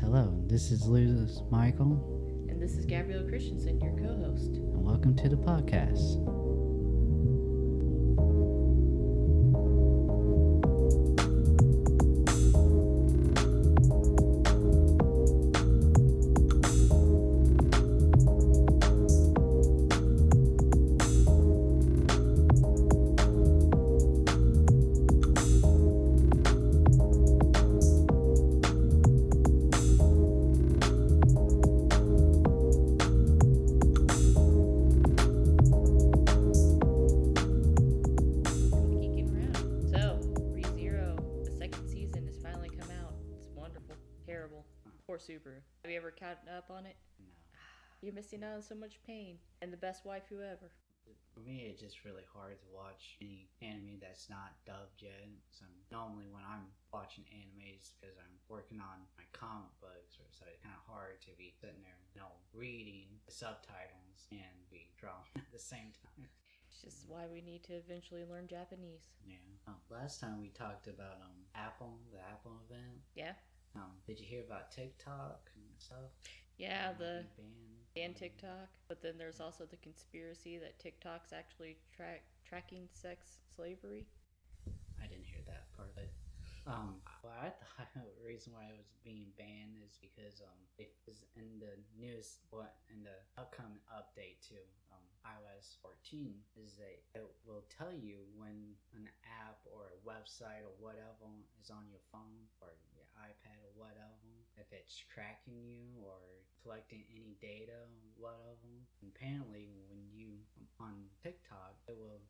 Hello, this is Louis Mihael. And this is Gabrielle Christensen, your co-host. And welcome to the podcast. Have you ever caught up on it? No. You're missing out on so much pain and the best waifu ever. For me, it's just really hard to watch any anime that's not dubbed yet. So normally when I'm watching animes, because I'm working on my comic books, so it's kind of hard to be sitting there, reading the subtitles and be drawn at the same time. It's just why we need to eventually learn Japanese. Yeah. Last time we talked about the Apple event. Yeah. Did you hear about TikTok and stuff? Yeah, the ban TikTok. But then there's also the conspiracy that TikTok's actually tracking sex slavery. I didn't hear that part, but I thought the reason why it was being banned is because it was in the news, in the upcoming update to iOS 14, is that it will tell you when an app or a website or whatever is on your phone or your iPad or whatever, if it's tracking you or collecting any data, whatever. And apparently, when you on TikTok, it will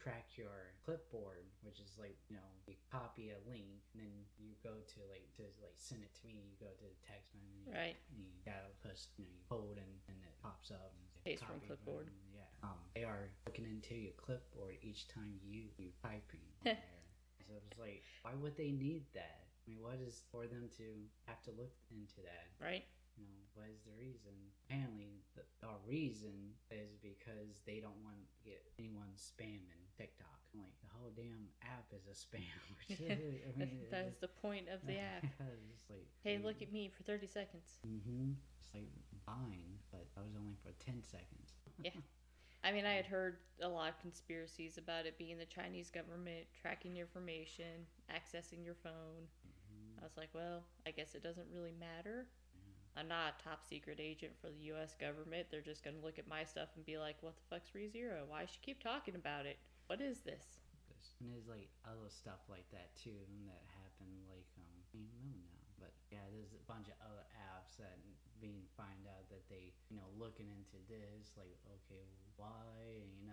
track your clipboard, which is you copy a link and then you go to send it to me. You go to the text menu, right? And you gotta push, you hold and it pops up. Paste from clipboard. Yeah. They are looking into your clipboard each time you typing on there. So it's like, why would they need that? I mean, what is for them to have to look into that? Right. What is the reason? Apparently, the reason is because they don't want to get anyone spamming TikTok. Like, the whole damn app is a spam. That is the point of the app. It's like, hey, look at me for 30 seconds. It's like fine, but that was only for 10 seconds. Yeah. I mean, I had heard a lot of conspiracies about it being the Chinese government tracking your information, accessing your phone. I was like, well, I guess it doesn't really matter. I'm not a top secret agent for the U.S. government. They're just going to look at my stuff and be like, what the fuck's ReZero? Why should you keep talking about it? What is this? And there's other stuff like that too that happened. I don't remember now, but yeah, there's a bunch of other apps that being find out that they looking into this. Like, okay, why? And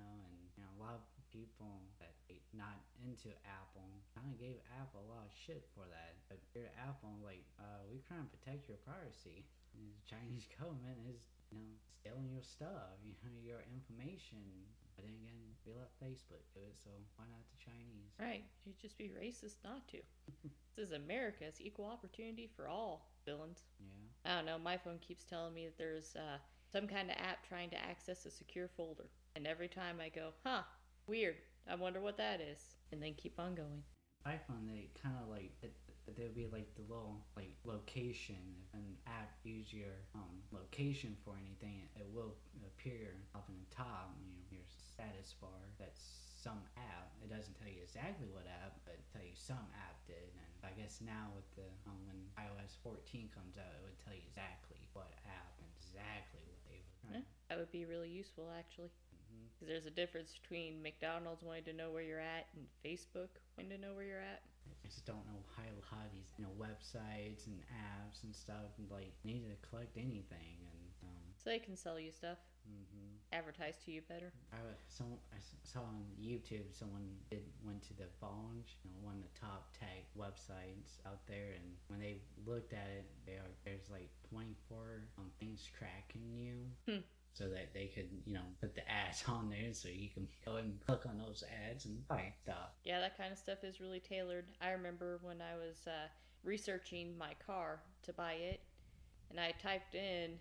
a lot of people that not into Apple kind of gave Apple a lot of shit for that. But here Apple, we're trying to protect your privacy. And the Chinese government is stealing your stuff, your information. But then again, we let Facebook do it, so why not the Chinese? Right. You'd just be racist not to. This is America. It's equal opportunity for all villains. Yeah. I don't know. My phone keeps telling me that there's some kind of app trying to access a secure folder. And every time I go, weird. I wonder what that is. And then keep on going. iPhone, they kind of there'll be the little location. If an app use your location for anything, it will appear up in the top, your status bar. That's some app. It doesn't tell you exactly what app, but tell you some app did. And I guess now with the when iOS 14 comes out, it would tell you exactly what app and exactly what they were trying. That would be really useful, actually. Because there's a difference between McDonald's wanting to know where you're at and Facebook wanting to know where you're at. I just don't know how these websites and apps and stuff need to collect anything, and so they can sell you stuff. Advertise to you better. I saw on YouTube someone went to the Bonge, one of the top tech websites out there, and when they looked at it, there's 24 things tracking you. So that they could, put the ads on there so you can go and click on those ads and buy stuff. Yeah, that kind of stuff is really tailored. I remember when I was researching my car to buy it, and I typed in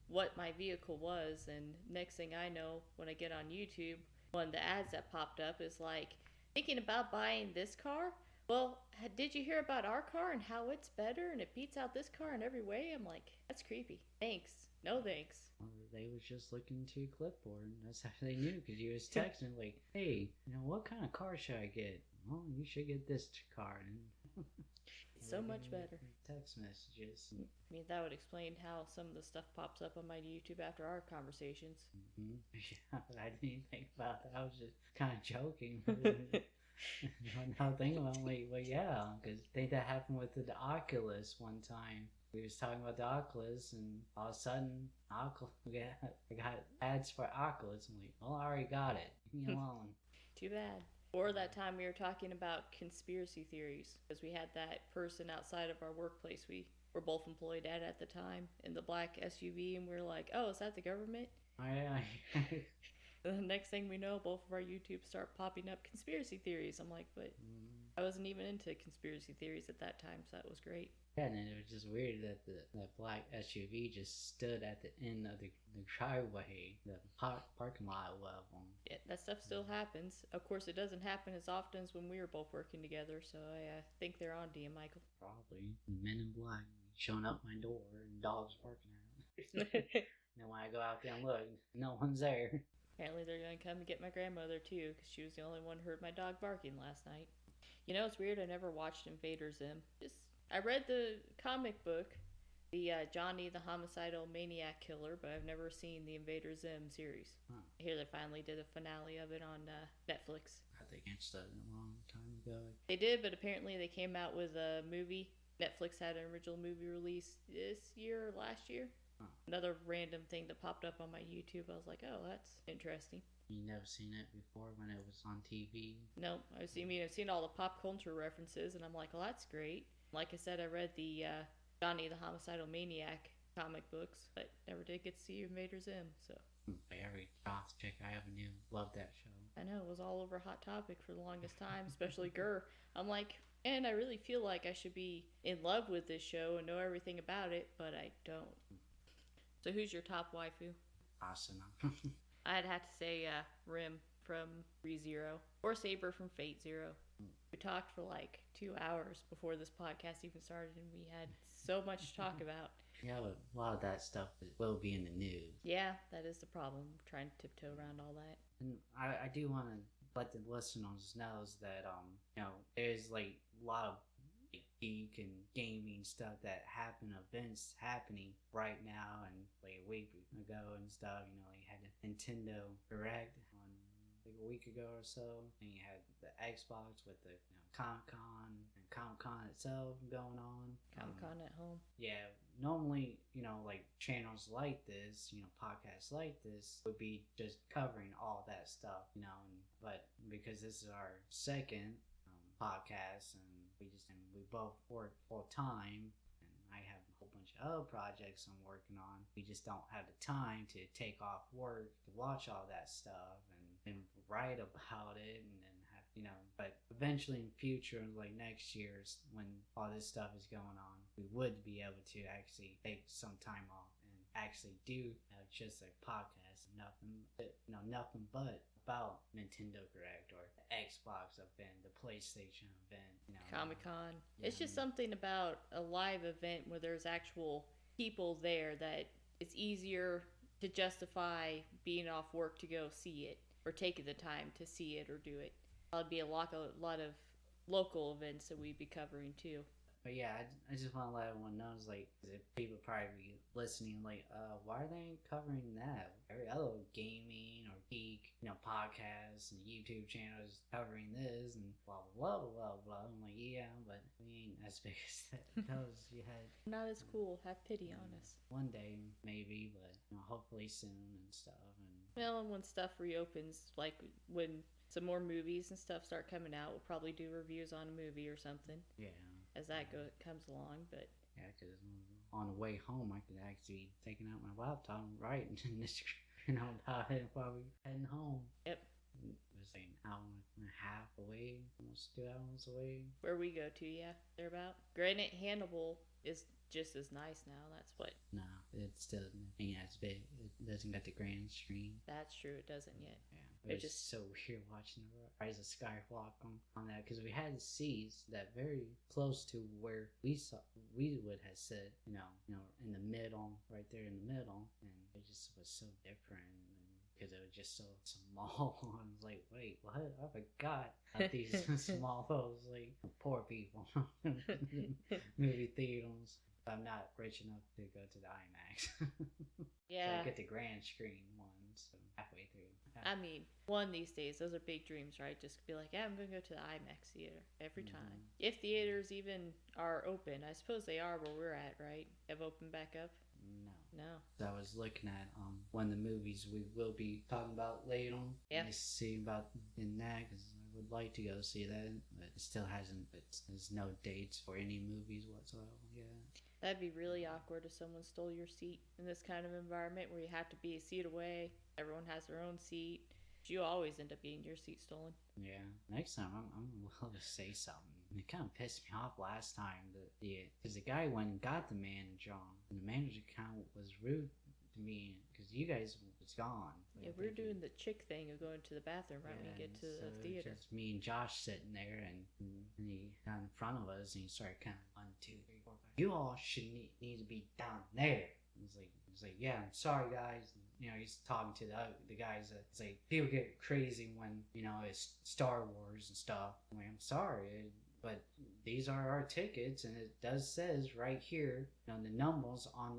what my vehicle was, and next thing I know, when I get on YouTube, one of the ads that popped up is thinking about buying this car? well, did you hear about our car and how it's better and it beats out this car in every way? I'm like, that's creepy. Thanks. No thanks. Well, they was just looking to your clipboard. That's how they knew, because you was texting like, hey, what kind of car should I get? Well, you should get this car. And it's so much better. Text messages. I mean, that would explain how some of the stuff pops up on my YouTube after our conversations. Mm-hmm. Yeah, I didn't even think about that. I was just kind of joking. Now thinking about it, like, well, yeah, because I think that happened with the Oculus one time. We was talking about the Oculus, and all of a sudden, I got ads for Oculus. I'm like, well, I already got it. Leave me alone. Too bad. Or that time we were talking about conspiracy theories, because we had that person outside of our workplace we were both employed at the time in the black SUV, and we were like, oh, is that the government? Oh, yeah. The next thing we know, both of our YouTubes start popping up conspiracy theories. I'm like, but I wasn't even into conspiracy theories at that time, so that was great. Yeah, and it was just weird that that black SUV just stood at the end of the driveway, the parking lot level. Yeah, that stuff still happens. Of course, it doesn't happen as often as when we were both working together, so I think they're on to you, Michael. Probably. Men in black showing up my door and dogs barking at them. And then when I go out there and look, no one's there. Apparently they're going to come and get my grandmother, too, because she was the only one who heard my dog barking last night. You know, it's weird. I never watched Invader Zim. I read the comic book, the Johnny the Homicidal Maniac Killer, but I've never seen the Invader Zim series. Huh. I hear they finally did a finale of it on Netflix. I think I started a long time ago. They did, but apparently they came out with a movie. Netflix had an original movie release this year or last year. Huh. Another random thing that popped up on my YouTube. I was like, oh, that's interesting. You never seen it before when it was on TV? No, I've seen all the pop culture references, and I'm like, well, that's great. Like I said, I read the Johnny the Homicidal Maniac comic books, but never did get to see Invader Zim, so. Every goth chick I ever knew loved that show. I know, it was all over Hot Topic for the longest time, especially Gurr. I'm like, and I really feel like I should be in love with this show and know everything about it, but I don't. So who's your top waifu? Asuna. I'd have to say Rim from ReZero, or Saber from Fate Zero. We talked for like 2 hours before this podcast even started, and we had so much to talk about. Yeah, but a lot of that stuff will be in the news. Yeah, that is the problem. We're trying to tiptoe around all that. And I do want to let the listeners know that there's like a lot of geek and gaming stuff that events happening right now, and like a week ago and stuff. They had a Nintendo Direct on like a week ago or so, and you had the Xbox with the Comic-Con and Comic-Con itself going on. Comic-Con at home. Yeah, normally, like channels like this, podcasts like this would be just covering all that stuff, but because this is our second podcast, and we both work full time, and I have a whole bunch of other projects I'm working on. We just don't have the time to take off work to watch all that stuff and write about it, and then have but eventually in future, like next year, when all this stuff is going on, we would be able to actually take some time off and actually do just a podcast, nothing but about Nintendo Direct or the Xbox event, the PlayStation event, Comic-Con. It's just something about a live event where there's actual people there that it's easier to justify being off work to go see it, or taking the time to see it or do it. There'll be a lot of local events that we'd be covering too. But yeah, I just want to let everyone know, like, people probably be listening, like, why are they covering that? Every other gaming or geek, podcasts and YouTube channels covering this and blah, blah, blah, blah, blah. I'm like, yeah, but we ain't as big as those you had. Not as cool. Have pity on us. One day, maybe, but hopefully soon and stuff. Well, and when stuff reopens, like when some more movies and stuff start coming out, we'll probably do reviews on a movie or something. Yeah. As that comes along, but yeah, because on the way home, I could actually be taking out my laptop and writing about it while we heading home. Yep. It was like an hour and a half away, almost 2 hours away. Where we go to, yeah, they're about. Granted, Hannibal is just as nice now. That's what. No, it still ain't as big. It doesn't got the grand screen. That's true. It doesn't yet. Yeah. It was just so weird watching the Rise of Skywalker on that, because we had seats that very close to where we would have sit, in the middle, right there in the middle, and it just was so different. Because it was just so small. I was like, wait, what? I forgot about these small folks, like poor people. Movie theaters. I'm not rich enough to go to the IMAX. Yeah. So I get the grand screen ones halfway through. I mean, one these days, those are big dreams, right? Just be like, yeah, I'm going to go to the IMAX theater every time. If theaters even are open. I suppose they are where we're at, right? Have opened back up? No. So I was looking at one of the movies we will be talking about later on. Yeah. I see about in that, because I would like to go see that, but it still hasn't. There's no dates for any movies whatsoever. Yeah. That'd be really awkward if someone stole your seat in this kind of environment where you have to be a seat away. Everyone has their own seat. You always end up getting your seat stolen. Yeah. Next time, I'm willing to say something. It kind of pissed me off last time because the guy went and got the manager on, and the manager kind of was rude to me because you guys was gone. Yeah, we're doing the chick thing of going to the bathroom right when you get to the theater. Just me and Josh sitting there, and he got in front of us, and he started kind of 1, 2, 3, 4, 5. You all should need to be down there. He's like, yeah, I'm sorry, guys. He's talking to the guys. It's like people get crazy when it's Star Wars and stuff. I'm like, I'm sorry. But these are our tickets, and it does says right here, the numbers on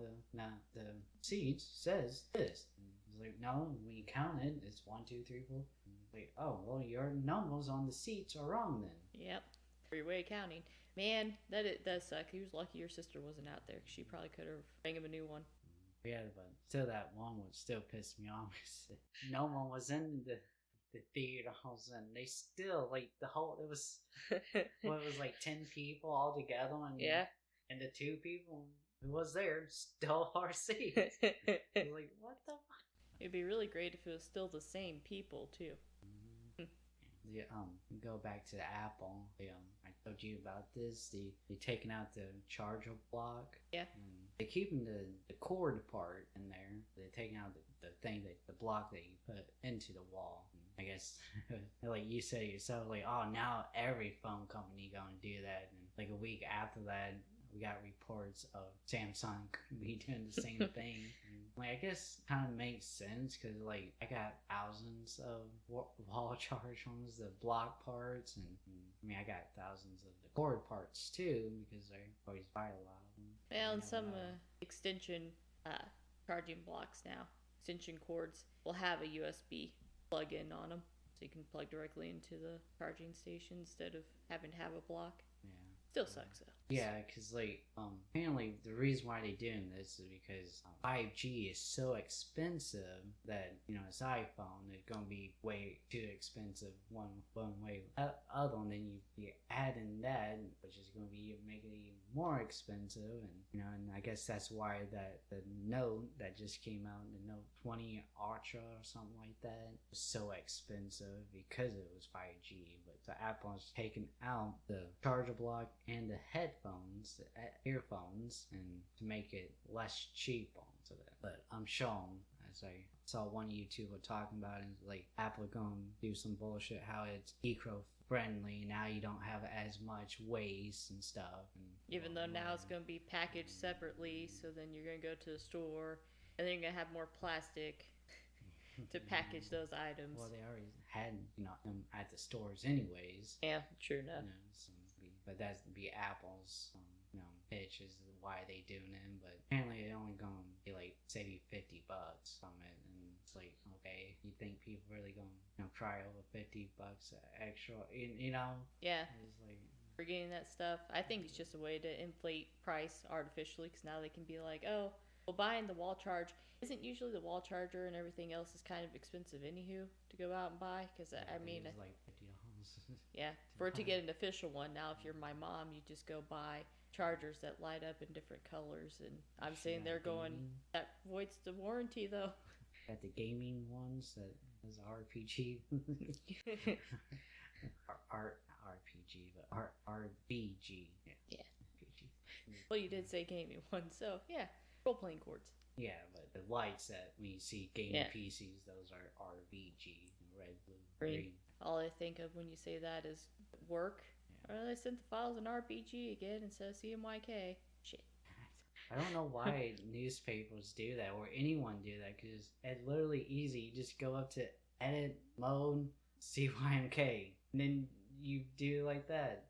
the seats says this. And he's like, no, when you count it, it's 1, 2, 3, 4. Like, oh, well, your numbers on the seats are wrong then. Yep, for your way of counting. Man, it does suck. He was lucky your sister wasn't out there. She probably could have rang him a new one. Yeah, but still, that one would still piss me off. No one was in the theater house, and they still it was it was like 10 people all together, and the 2 people who was there stole our seats. I was like, what the fuck? It'd be really great if it was still the same people too. Yeah, go back to the Apple. I told you about this. They taking out the charger block. Yeah. And they're keeping the cord part in there. They're taking out the thing the block that you put into the wall. I guess, like you said yourself, oh, now every phone company gonna do that. And like a week after that, we got reports of Samsung be doing the same thing. I guess kind of makes sense because I got thousands of wall chargers, the block parts, and I got thousands of the cord parts too because I always buy a lot of them. Well, and some extension charging blocks now, extension cords will have a USB plug-in on them, so you can plug directly into the charging station instead of having to have a block. Yeah. Still sucks though. Yeah, because apparently the reason why they're doing this is because 5G is so expensive that it's iPhone. It's gonna be way too expensive one way other than you add in that, which is gonna be making it even more expensive. And and I guess that's why the Note that just came out, the Note 20 Ultra or something like that, was so expensive because it was 5G. But the Apple is taking out the charger block and the headphones, the earphones, and to make it less cheap onto that. But I'm shown, as I saw one YouTuber talking about it, Apple gonna do some bullshit how it's eco-friendly. Now you don't have as much waste and stuff. And even though now it's gonna be packaged separately, so then you're gonna go to the store and then you're gonna have more plastic to package those items. Well, they already had them at the stores anyways. Yeah, true enough. But that's be Apple's pitch is why they doing it. But apparently it only gonna be save you $50 from it, and it's okay, you think people really gonna cry over $50 extra? Yeah. It's for getting that stuff. I think it's just a way to inflate price artificially, because now they can be like, oh, well, buying the wall charge isn't usually the wall charger and everything else is kind of expensive anywho to go out and buy, because it's $50. Yeah, for it to get an official one. Now, if you're my mom, you just go buy chargers that light up in different colors, and I'm saying they're going, that voids the warranty though. Got the gaming ones that is RPG. RPG, but RBG. Yeah. RPG. Well, you did say gaming one, so yeah, role-playing cords. Yeah, but the lights that we see gaming PCs, those are RBG. red, blue, Green. green. All I think of when you say that is work. Yeah. Or I sent the files in RPG again instead of CMYK. Shit. I don't know why newspapers do that or anyone do that, because it's literally easy. You just go up to edit mode CYMK and then you do it like that.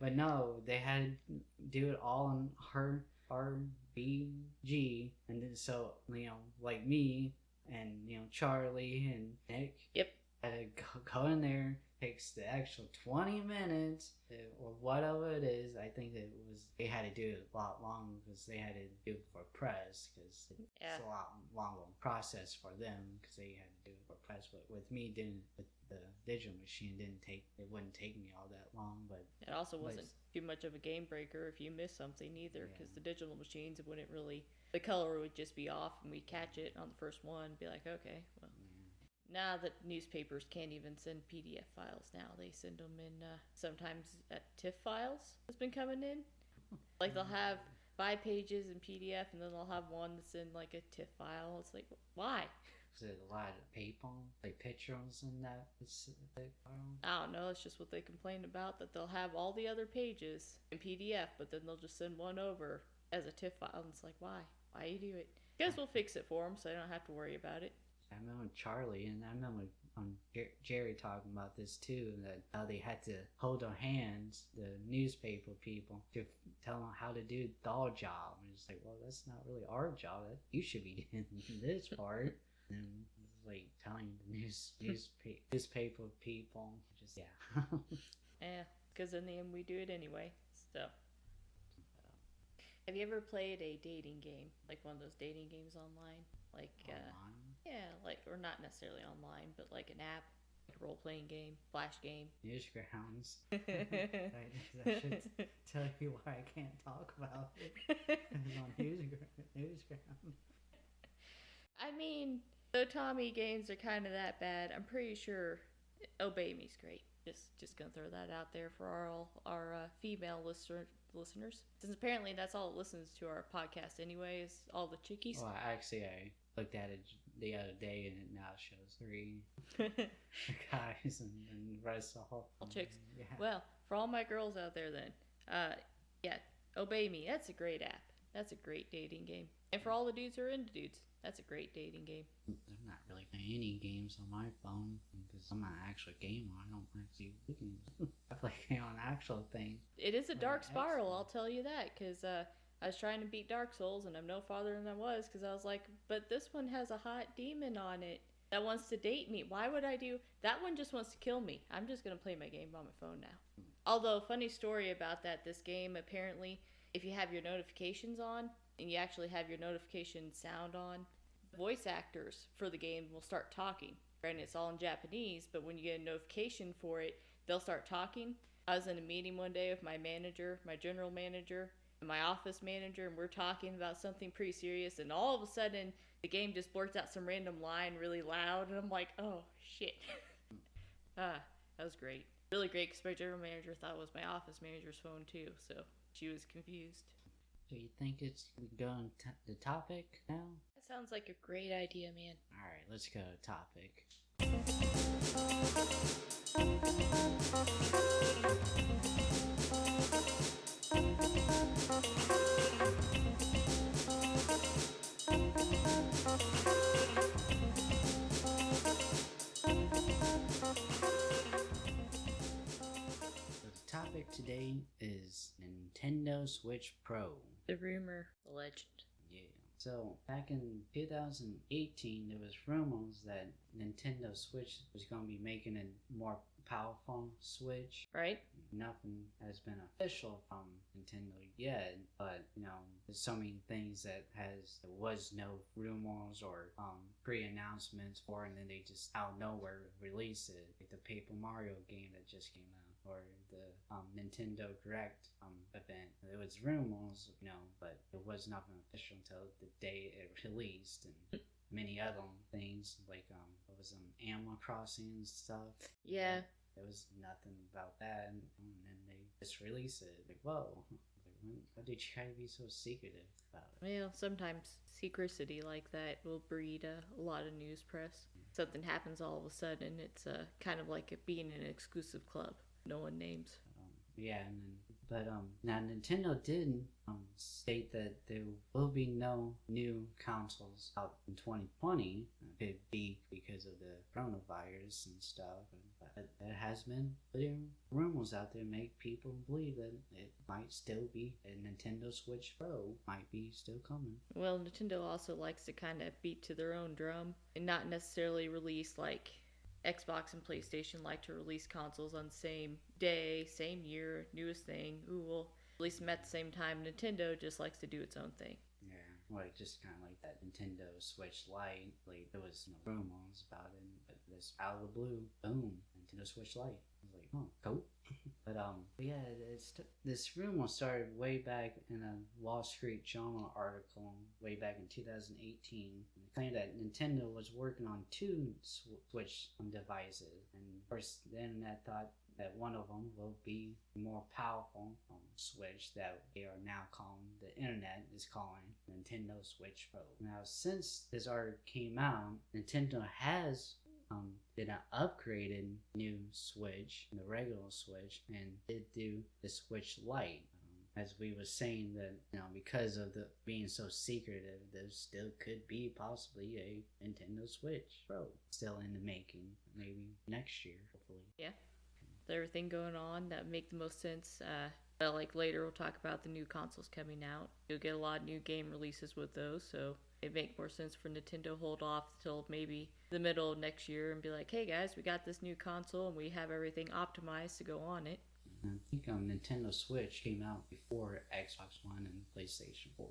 But no, they had to do it all in her RBG, and then so like me and Charlie and Nick. Yep. Had to go in there. Takes the actual 20 minutes or whatever it is. I think they had to do it a lot longer because they had to do it for press, because it's a lot longer process for them because they had to do it for press. But with me doing it with the digital machine, it wouldn't take me all that long. But it also wasn't too much of a game breaker if you miss something either, because the digital machines wouldn't really, the color would just be off and we'd catch it on the first one and be like, okay, well. Now that newspapers can't even send PDF files now, they send them in sometimes TIFF files that's been coming in. Like they'll have 5 pages in PDF and then they'll have one that's in like a TIFF file. It's like, why? Is it a lot of paper, like pictures in that specific file? I don't know. It's just what they complain about, that they'll have all the other pages in PDF, but then they'll just send one over as a TIFF file. And it's like, why? Why you do it? You guys will fix it for them so they don't have to worry about it. I remember Charlie, and I remember Jerry talking about this too, that how they had to hold their hands, the newspaper people, to tell them how to do their job. And it's like, well, that's not really our job. You should be doing this part. And it's like telling the newspaper people, just Yeah, because in the end we do it anyway. So, have you ever played a dating game, like one of those dating games online, like online? Yeah, like, or not necessarily online, but like an app, like a role-playing game, flash game. Newsgrounds. That should tell you why I can't talk about it. It's on Newsground. I mean, though Tommy games are kind of that bad, I'm pretty sure Obey Me's great. Just gonna throw that out there for our female listeners, since apparently that's all that listens to our podcast anyway, is all the chickies. Well, actually, I looked at it the other day and it now shows 3 guys and the rest all chicks. Yeah. Well, for all my girls out there then, yeah, Obey Me, that's a great app. That's a great dating game. And for all the dudes who are into dudes, that's a great dating game. I'm not really playing any games on my phone because I'm not an actual gamer. I don't actually play games. I play on actual things. It is a dark spiral, I'll tell you that, because I was trying to beat Dark Souls and I'm no farther than I was, because I was like, but this one has a hot demon on it that wants to date me. Why would I do that? One just wants to kill me. I'm just going to play my game on my phone now. Although, funny story about that, this game, apparently, if you have your notifications on and you actually have your notification sound on, voice actors for the game will start talking. Granted, it's all in Japanese, but when you get a notification for it, they'll start talking. I was in a meeting one day with my manager, my general manager, and my office manager, and we're talking about something pretty serious, and all of a sudden the game just blurts out some random line really loud, and I'm like, oh shit. That was great. Really great, because my general manager thought it was my office manager's phone too, so she was confused. So you think we go on the topic now? That sounds like a great idea, man. Alright, let's go to topic. Topic today is Nintendo Switch Pro. The rumor, the legend. Yeah. So back in 2018, there was rumors that Nintendo Switch was going to be making a more powerful Switch. Right. Nothing has been official from Nintendo yet, but there's so many things that there was no rumors or pre-announcements for, and then they just out of nowhere released it, like the Paper Mario game that just came out, or the Nintendo Direct event. There was rumors, but it was nothing official until the day it released, and many other things like what was Animal Crossing and stuff. Yeah. There was nothing about that, and then they just released it. Like, whoa. Like, why did you try to be so secretive about it? Well, sometimes secrecy like that will breed a lot of news press. something happens all of a sudden. It's kind of like it being an exclusive club. No one names. Yeah, and then, but now Nintendo did state that there will be no new consoles out in 2020. Could be because of the coronavirus and stuff, but there has been putting rumors out there make people believe that it might still be a Nintendo Switch Pro might be still coming. Well, Nintendo also likes to kind of beat to their own drum and not necessarily release like Xbox and PlayStation like to release consoles on the same day, same year, newest thing. Ooh, we'll release them at the same time. Nintendo just likes to do its own thing. Yeah, like just kind of like that Nintendo Switch Lite. Like there was no rumors about it, but this out of the blue, boom, Nintendo Switch Lite. I was like, oh, cool. But yeah, this rumor started way back in a Wall Street Journal article way back in 2018. It claimed that Nintendo was working on two Switch devices, and of course the internet thought that one of them will be more powerful Switch that they are now calling, the internet is calling Nintendo Switch Pro. Now, since this article came out, Nintendo has did an upgraded new Switch, the regular Switch, and did do the Switch Lite. As we were saying that, because of the being so secretive, there still could be possibly a Nintendo Switch Pro still in the making, maybe next year, hopefully. Yeah. With everything going on, that would make the most sense. Like later we'll talk about the new consoles coming out. You'll get a lot of new game releases with those, so it'd make more sense for Nintendo to hold off till maybe the middle of next year and be like, hey guys, we got this new console and we have everything optimized to go on it. I think Nintendo Switch came out before Xbox One and PlayStation 4.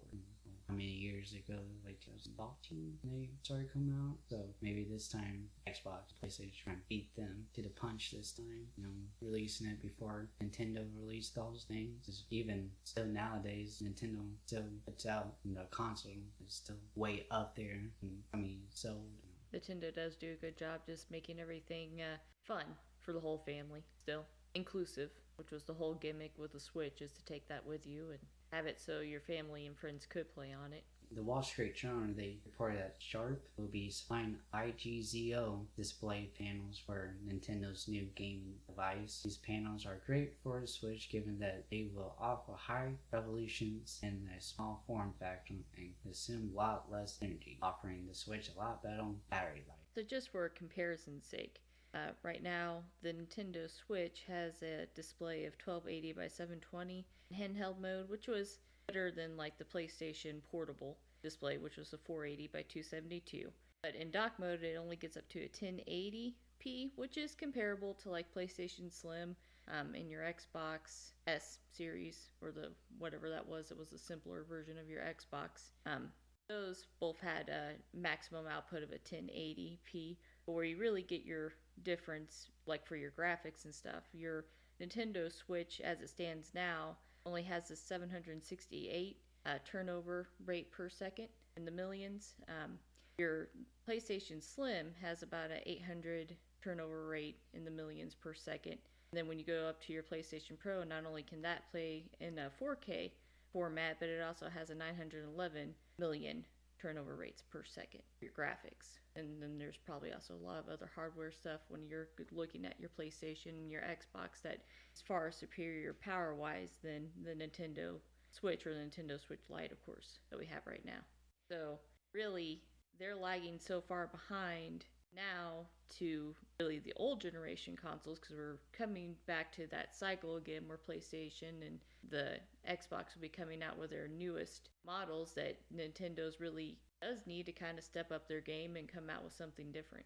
How many years ago? Like 2014 they started coming out. So maybe this time Xbox, PlayStation trying to beat them to the punch this time. Releasing it before Nintendo released those things. Even still nowadays, Nintendo still puts out the console is still way up there. So Nintendo does do a good job just making everything fun for the whole family. Still inclusive, which was the whole gimmick with the Switch, is to take that with you and have it so your family and friends could play on it. The Wall Street Journal, they reported that Sharp will be supplying Igzo display panels for Nintendo's new gaming device. These panels are great for the Switch given that they will offer high resolutions in a small form factor and consume a lot less energy, offering the Switch a lot better battery life. So just for comparison's sake, right now the Nintendo Switch has a display of 1280 by 720 in handheld mode, which was better than like the PlayStation Portable display, which was a 480 by 272. But in dock mode, it only gets up to a 1080p, which is comparable to like PlayStation Slim in your Xbox S series, or the whatever that was. It was a simpler version of your Xbox. Those both had a maximum output of a 1080p, but where you really get your difference, like for your graphics and stuff, your Nintendo Switch as it stands now only has a 768 turnover rate per second in the millions. Your PlayStation Slim has about an 800 turnover rate in the millions per second. And then when you go up to your PlayStation Pro, not only can that play in a 4K format, but it also has a 911 million turnover rates per second for your graphics. And then there's probably also a lot of other hardware stuff when you're looking at your PlayStation and your Xbox that is far superior power-wise than the Nintendo Switch or the Nintendo Switch Lite, of course, that we have right now. So really, they're lagging so far behind now to really the old generation consoles, because we're coming back to that cycle again where PlayStation and the Xbox will be coming out with their newest models, that Nintendo's really does need to kind of step up their game and come out with something different.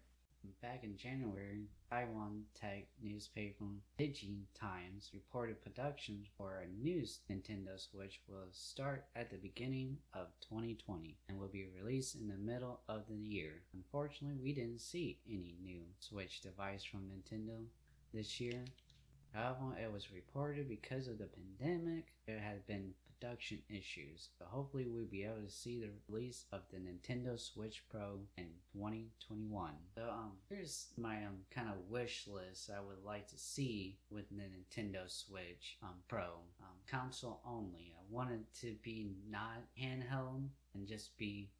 Back in January, Taiwan tech newspaper Geeking Times reported production for a new Nintendo Switch will start at the beginning of 2020 and will be released in the middle of the year. Unfortunately, we didn't see any new Switch device from Nintendo this year. However, it was reported because of the pandemic, there had been production issues, but hopefully we'll be able to see the release of the Nintendo Switch Pro in 2021. So here's my kind of wish list I would like to see with the Nintendo Switch Pro. Console only. I want it to be not handheld and just be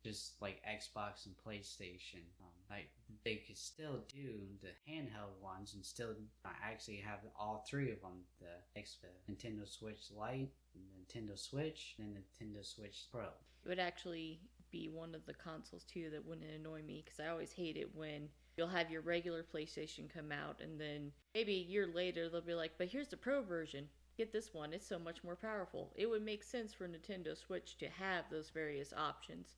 like Xbox and PlayStation. Like they could still do the handheld ones and still actually have all three of them: the Nintendo Switch Lite, Nintendo Switch, and Nintendo Switch Pro. It would actually be one of the consoles too that wouldn't annoy me, because I always hate it when you'll have your regular PlayStation come out and then maybe a year later they'll be like, but here's the Pro version. Get this one, it's so much more powerful. It would make sense for Nintendo Switch to have those various options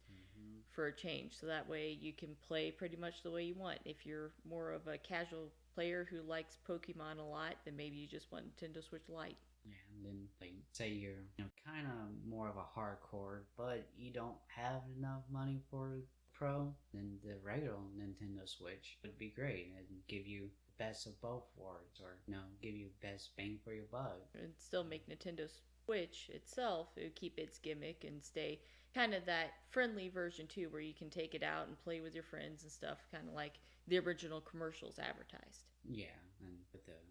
for a change, so that way you can play pretty much the way you want. If you're more of a casual player who likes Pokemon a lot, then maybe you just want Nintendo Switch Lite. Yeah, and then like say you're kind of more of a hardcore, but you don't have enough money for Pro, then the regular Nintendo Switch would be great and give you the best of both worlds, or give you best bang for your buck. And still make Nintendo Switch itself, it would keep its gimmick and stay kind of that friendly version too, where you can take it out and play with your friends and stuff, kind of like the original commercials advertised. Yeah, and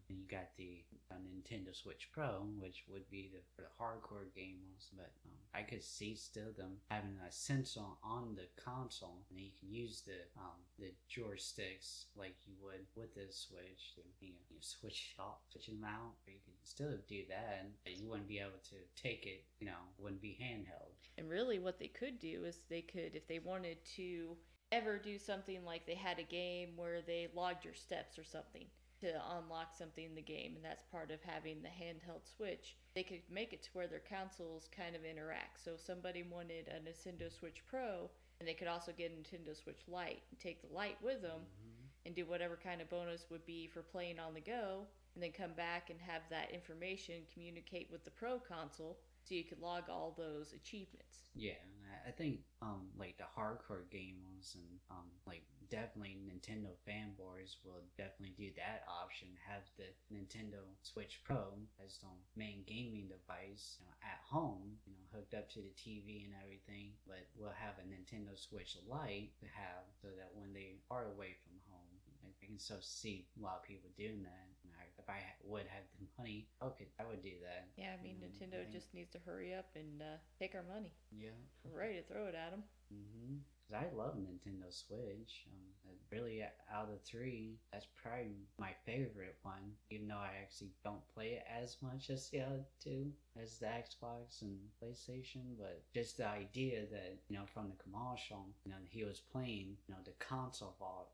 you got the Nintendo Switch Pro, which would be for the hardcore gamers, but I could see still them having a sensor on the console, and you can use the joysticks like you would with the Switch to switch them out, or you could still do that, but you wouldn't be able to take it, wouldn't be handheld. And really what they could do is they could, if they wanted to ever do something like they had a game where they logged your steps or something to unlock something in the game, and that's part of having the handheld Switch, they could make it to where their consoles kind of interact. So if somebody wanted a Nintendo Switch Pro, and they could also get a Nintendo Switch Lite and take the Lite with them and do whatever kind of bonus would be for playing on the go, and then come back and have that information communicate with the Pro console, so you could log all those achievements. Yeah, I think like the hardcore gamers and like definitely Nintendo fanboys will definitely do that option. Have the Nintendo Switch Pro as the main gaming device at home, hooked up to the TV and everything. But we'll have a Nintendo Switch Lite to have, so that when they are away from home, I can still see a lot of people doing that. If I would have the money, okay, I would do that. Yeah, I mean, Nintendo just needs to hurry up and take our money. Yeah. We're ready to throw it at them. Because I love Nintendo Switch. Really, out of the three, that's probably my favorite one, even though I actually don't play it as much as the other two, as the Xbox and PlayStation. But just the idea that, from the commercial, he was playing, the console vault,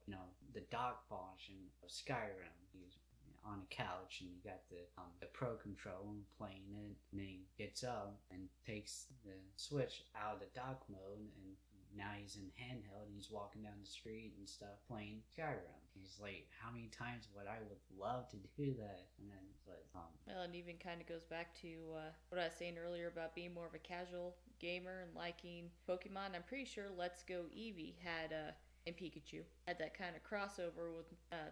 the dock version of Skyrim. He's on a couch, and you got the Pro control and playing it, and then he gets up and takes the Switch out of the dock mode, and now he's in handheld and he's walking down the street and stuff playing Skyrim. He's like, how many times would I would love to do that? And then well, it even kind of goes back to what I was saying earlier about being more of a casual gamer and liking Pokemon. I'm pretty sure Let's Go Eevee had and Pikachu had that kind of crossover with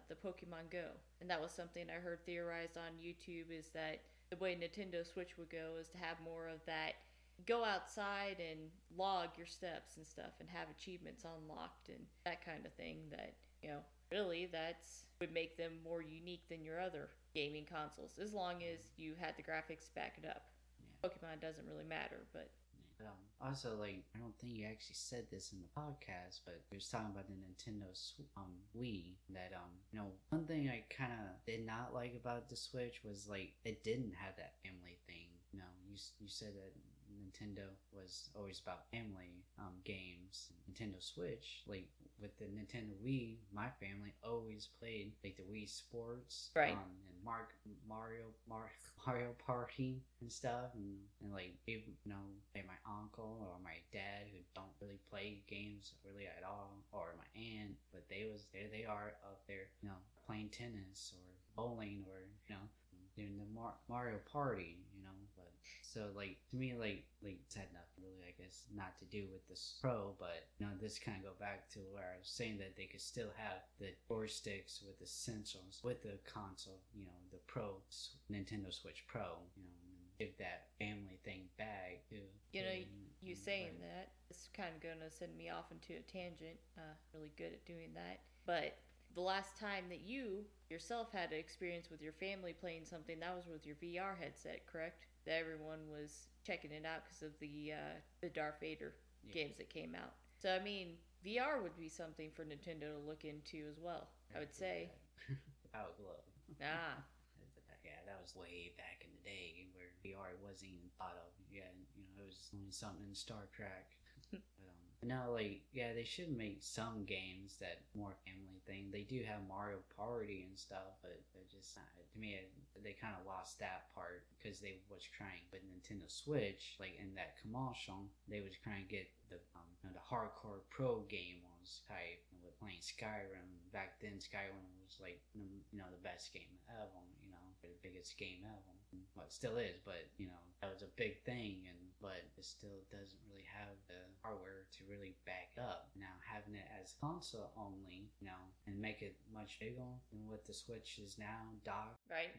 the Pokemon Go, and that was something I heard theorized on YouTube, is that the way Nintendo Switch would go is to have more of that go outside and log your steps and stuff and have achievements unlocked and that kind of thing, that really that's would make them more unique than your other gaming consoles, as long as you had the graphics back it up. Pokemon doesn't really matter, but also, I don't think you actually said this in the podcast, but we was talking about the Nintendo Wii, that one thing I kind of did not like about the Switch was it didn't have that family thing. You said that Nintendo was always about family games. Nintendo Switch, with the Nintendo Wii, my family always played the Wii Sports, right, and Mario Party and stuff, and my uncle or my dad, who don't really play games really at all, or my aunt, but there they are up there, playing tennis or bowling, or doing the Mario Party, but so to me, it's had nothing really, I guess, not to do with this Pro, but this kind of go back to where I was saying that they could still have the joysticks with the sensors with the console, the Pro Nintendo Switch Pro, give that family thing back too. You saying that, it's kind of going to send me off into a tangent. Really good at doing that, but the last time that you yourself had an experience with your family playing something, that was with your VR headset, correct? That everyone was checking it out because of the Darth Vader games that came out. So I mean, VR would be something for Nintendo to look into as well, I would say. Power Glove. Ah. Yeah, that was way back in the day where VR wasn't even thought of. Yeah, it was only something in Star Trek. But now, they should make some games that more family thing. They do have Mario Party and stuff, but they're just not, to me, they kind of lost that part because they was trying with Nintendo Switch, like in that commercial, they was trying to get the the hardcore pro gamers type with playing Skyrim. Back then, Skyrim was like the best game ever. The biggest game ever. Well, it still is, but that was a big thing, but it still doesn't really have the hardware to really back up. Now having it as console only, and make it much bigger than what the Switch is now, dock. Right.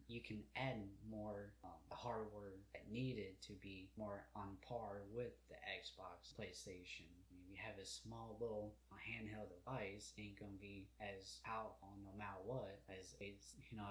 You can add more hardware that needed to be more on par with the Xbox, PlayStation. If you have a small little handheld device, it ain't gonna be as powerful no matter what as a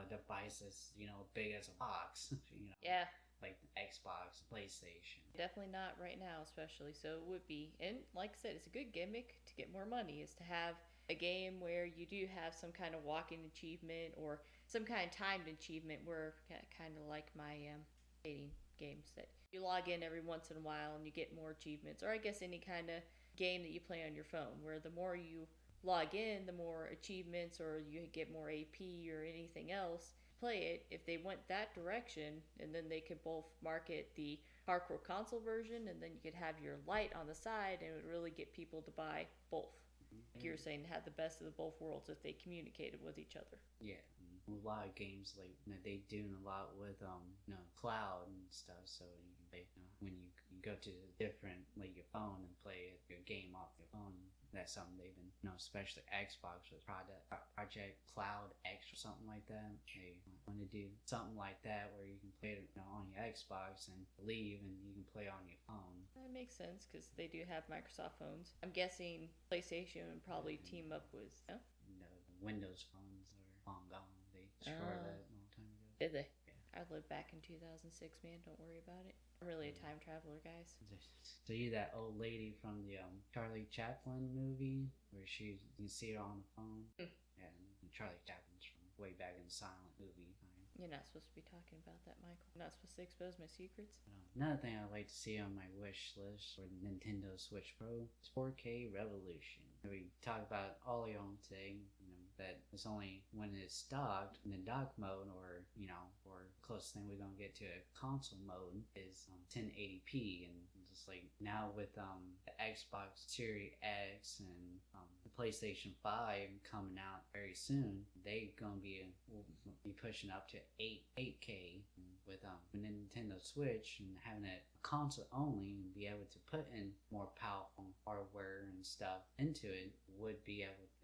device that's big as a box. Yeah. Like the Xbox, PlayStation. Definitely not right now, especially. So it would be, and like I said, it's a good gimmick to get more money, is to have a game where you do have some kind of walking achievement or some kind of timed achievement, where kind of like my dating games that you log in every once in a while and you get more achievements, or I guess any kind of game that you play on your phone, where the more you log in, the more achievements, or you get more AP or anything else. Play it. If they went that direction, and then they could both market the hardcore console version, and then you could have your light on the side, and it would really get people to buy both. Like you were saying, have the best of the both worlds if they communicated with each other. Yeah. A lot of games they doing a lot with cloud and stuff. So when you go to different your phone and play your game off your phone, that's something they've been especially Xbox with Project Cloud X or something like that. They want to do something like that where you can play it on your Xbox and leave, and you can play on your phone. That makes sense because they do have Microsoft phones. I'm guessing PlayStation would probably team up with the Windows phones are long gone. They destroyed that a long time ago. Did they? Yeah. I lived back in 2006, man. Don't worry about it. I'm really a time traveler, guys. So you that old lady from the Charlie Chaplin movie where you can see her on the phone. Yeah, and Charlie Chaplin's from way back in the silent movie time. You're not supposed to be talking about that, Michael. I'm not supposed to expose my secrets. Another thing I'd like to see on my wish list for the Nintendo Switch Pro is 4K Revolution. We talked about all y'all today, that it's only when it's docked in the dock mode, or closest thing we're gonna get to a console mode is 1080p, and just like now with the Xbox Series X and the PlayStation 5 coming out very soon, they gonna be pushing up to 8K with the Nintendo Switch, and having it console only and be able to put in more powerful hardware and stuff into it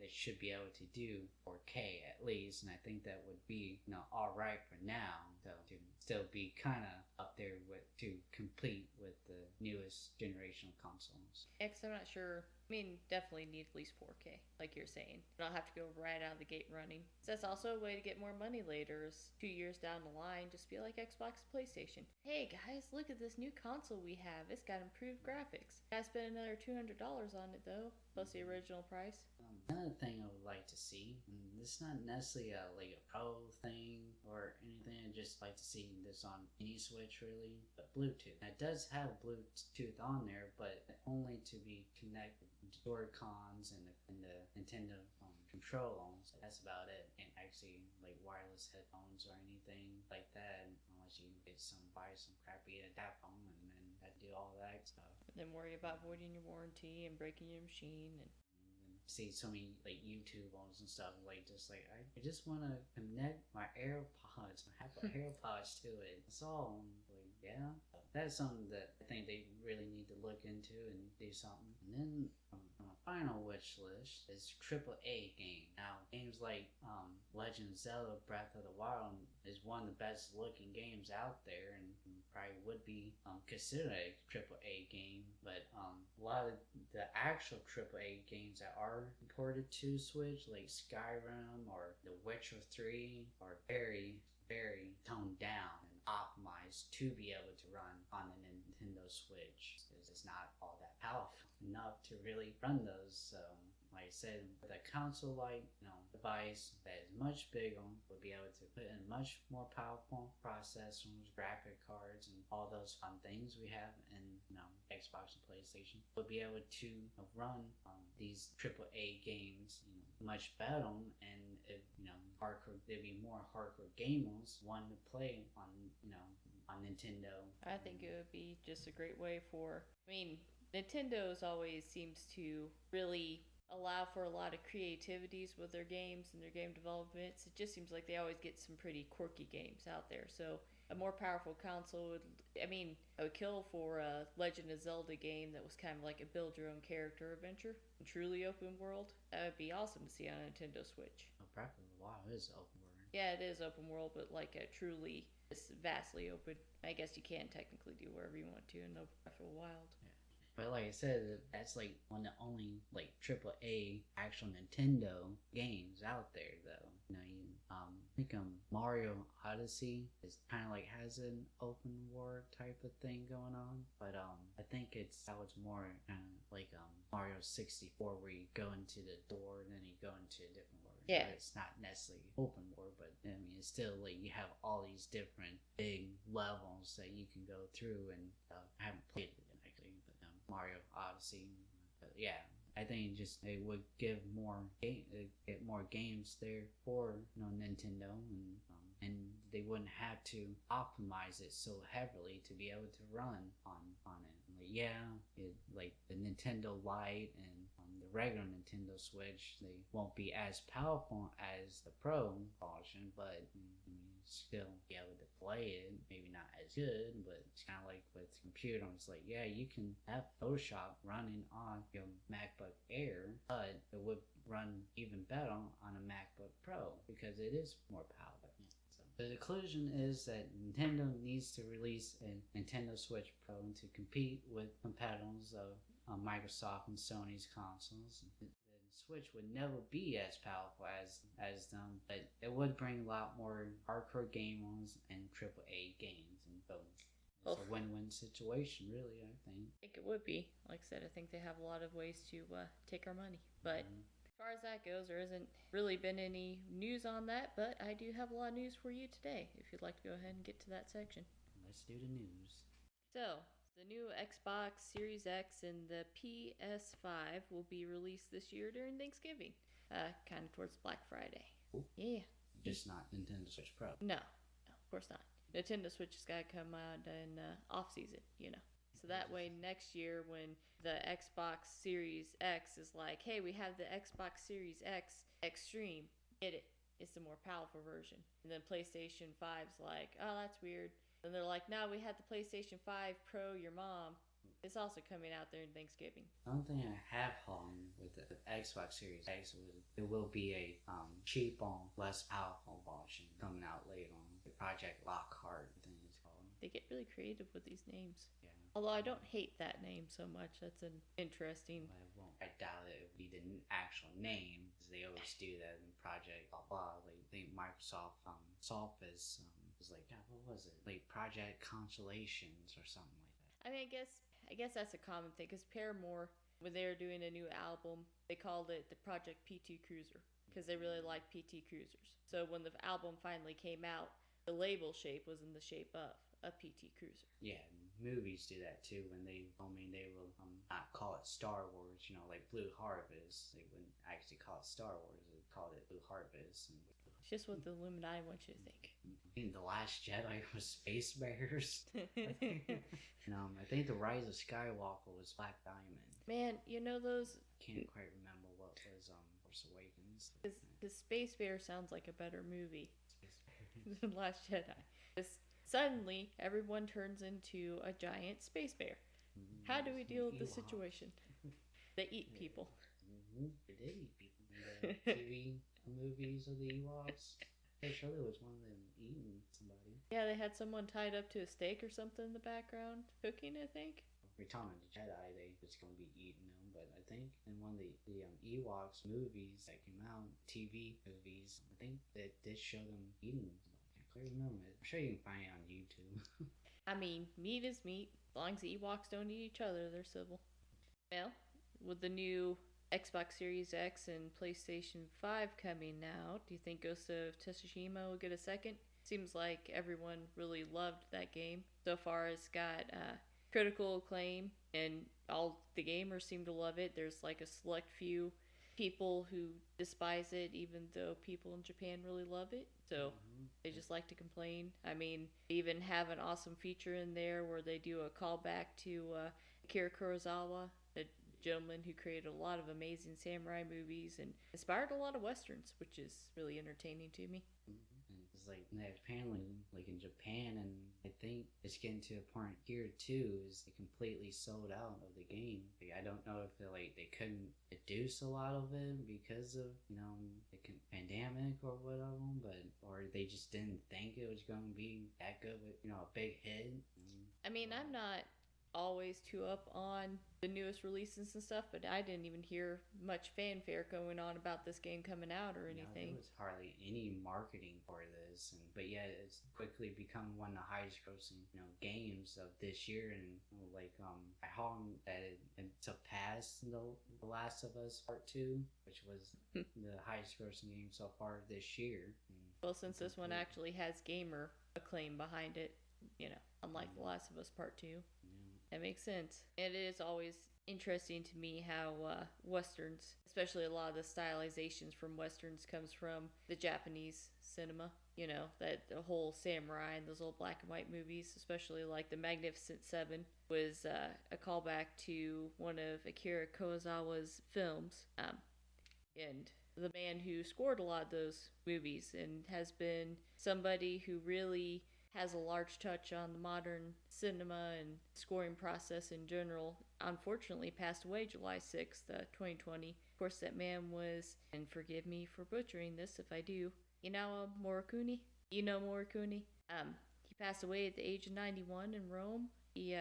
it should be able to do 4K at least, and I think that would be all right for now, so to still be kind of up there to complete with the newest generation of consoles. X, I'm not sure. I mean, definitely need at least 4K, like you're saying. You don't have to go right out of the gate running. So that's also a way to get more money later, is 2 years down the line, just be like Xbox, PlayStation. Hey guys, look at this new console we have. It's got improved graphics. I spent another $200 on it though, plus the original price. Another thing I would like to see, and this is not necessarily a pro thing or anything, I just like to see this on any Switch really, but Bluetooth. Now, it does have Bluetooth on there, but only to be connected to Joy-Cons and the Nintendo controls. That's about it. And actually wireless headphones or anything like that, unless you buy some crappy adapter and then do all that stuff. And then worry about voiding your warranty and breaking your machine and see so many YouTubers and stuff I just want to connect my AirPods, I have AirPods to it. It's all yeah. That's something that I think they really need to look into and do something. And then my final wish list is AAA game. Now games like Legend of Zelda Breath of the Wild is one of the best looking games out there, and probably would be considered a AAA game, but a lot of the actual AAA games that are ported to Switch, like Skyrim or The Witcher 3, are very, very toned down and optimized to be able to run on the Nintendo Switch, because it's not all that powerful. enough to really run those. So, like I said, with a console-like, device that is much bigger, we'll be able to put in much more powerful processors, graphic cards, and all those fun things we have in, Xbox and PlayStation. We'll be able to run these AAA games, much better, and if hardcore, there'd be more hardcore gamers wanting to play on, on Nintendo. I think it would be just a great way for. I mean, Nintendo's always seems to really allow for a lot of creativities with their games and their game developments. It just seems like they always get some pretty quirky games out there. So a more powerful console would, I would kill for a Legend of Zelda game that was kind of like a build your own character adventure, truly open world. That would be awesome to see on a Nintendo Switch. Oh, Breath of the Wild is open world. Yeah, it is open world, but like a truly, it's vastly open. I guess you can technically do wherever you want to in the Breath of the Wild. Yeah. But like I said, that's like one of the only like AAA actual Nintendo games out there, though. I think Mario Odyssey is kind of like has an open world type of thing going on, but I think that was more kind of like Mario 64, where you go into the door and then you go into a different world. Yeah, but it's not necessarily open world, but it's still like you have all these different big levels that you can go through, and I haven't played it actually, but Mario Odyssey. But yeah, I think it would give more games there for Nintendo, and they wouldn't have to optimize it so heavily to be able to run on it. Like the Nintendo Lite and the regular Nintendo Switch, they won't be as powerful as the Pro version, but still be able to play it. Maybe not as good, but it's kind of like with computer. It's like, yeah, you can have Photoshop running on your MacBook Air, but it would run even better on a MacBook Pro because it is more powerful. So the conclusion is that Nintendo needs to release a Nintendo Switch Pro to compete with competitors of Microsoft and Sony's consoles. Switch would never be as powerful as them, but it would bring a lot more hardcore gamers and AAA games, and both. It's a win-win situation, really. I think it would be. Like I said, I think they have a lot of ways to take our money, but as far as that goes, there hasn't really been any news on that, but I do have a lot of news for you today, if you'd like to go ahead and get to that section. Let's do the news. So, the new Xbox Series X and the PS5 will be released this year during Thanksgiving, kind of towards Black Friday. Ooh. Yeah. Just not Nintendo Switch Pro. No, of course not. Nintendo Switch has got to come out in off-season, So that way next year when the Xbox Series X is like, hey, we have the Xbox Series X Extreme, get it. It's the more powerful version. And then PlayStation 5's like, oh, that's weird. Then they're like, no, we had the PlayStation 5 Pro, your mom. It's also coming out there in Thanksgiving. The only thing I have hung with the Xbox Series X was it will be a cheap on less powerful version coming out later on. The Project Lockhart, I think it's called. They get really creative with these names. Yeah. Although I don't hate that name so much. That's an interesting. Well, I doubt it would be the actual name, because they always do that in Project blah blah. Like, I think Microsoft Surface was like, God, what was it? Like Project Constellations or something like that. I mean, I guess that's a common thing, because Paramore, when they were doing a new album, they called it the Project PT Cruiser, because they really like PT Cruisers. So when the album finally came out, the label shape was in the shape of a PT Cruiser. Yeah, movies do that too. When they will not call it Star Wars, like Blue Harvest. They wouldn't actually call it Star Wars. They called it Blue Harvest. It's just what the Illuminati wants you to think. The Last Jedi was Space Bears. I think The Rise of Skywalker was Black Diamond. Man, those. Can't quite remember what was Force Awakens. The Space Bear sounds like a better movie than Last Jedi. Suddenly, everyone turns into a giant space bear. How do we deal with the situation? They eat people. They did eat people in the TV movies of the Ewoks. Hey, sure there was one of them eating somebody. Yeah, they had someone tied up to a stake or something in the background, cooking, I think. Return of the Jedi, they was going to be eating them, but I think in one of the Ewoks movies that came out, TV movies, I think they did show them eating them. I can't remember it. I'm sure you can find it on YouTube. I mean, meat is meat. As long as the Ewoks don't eat each other, they're civil. Well, with the new Xbox Series X and PlayStation 5 coming out, do you think Ghost of Tsushima will get a second? Seems like everyone really loved that game. So far, it's got critical acclaim, and all the gamers seem to love it. There's like a select few people who despise it, even though people in Japan really love it. So they just like to complain. I mean, they even have an awesome feature in there where they do a callback to Akira Kurosawa, the gentleman who created a lot of amazing samurai movies and inspired a lot of westerns, which is really entertaining to me. It's like apparently, like in Japan, and I think it's getting to a point here too, is they completely sold out of the game. Like, I don't know if they couldn't produce a lot of it because of the pandemic or whatever, or they just didn't think it was going to be that good with a big hit. I mean, I'm not always too up on the newest releases and stuff, but I didn't even hear much fanfare going on about this game coming out or anything. There was hardly any marketing for this, but yet it's quickly become one of the highest grossing games of this year, and I heard that it surpassed the Last of Us Part 2, which was the highest grossing game so far this year. Well, since this one actually has gamer acclaim behind it, unlike The Last of Us Part 2. That makes sense. It is always interesting to me how westerns, especially a lot of the stylizations from westerns, comes from the Japanese cinema. That the whole samurai and those old black and white movies, especially like The Magnificent Seven, was a callback to one of Akira Kurosawa's films. And the man who scored a lot of those movies and has been somebody who really has a large touch on the modern cinema and scoring process in general, unfortunately passed away July 6th, 2020. Of course, that man was, and forgive me for butchering this if I do, Morricone? Morricone? He passed away at the age of 91 in Rome. He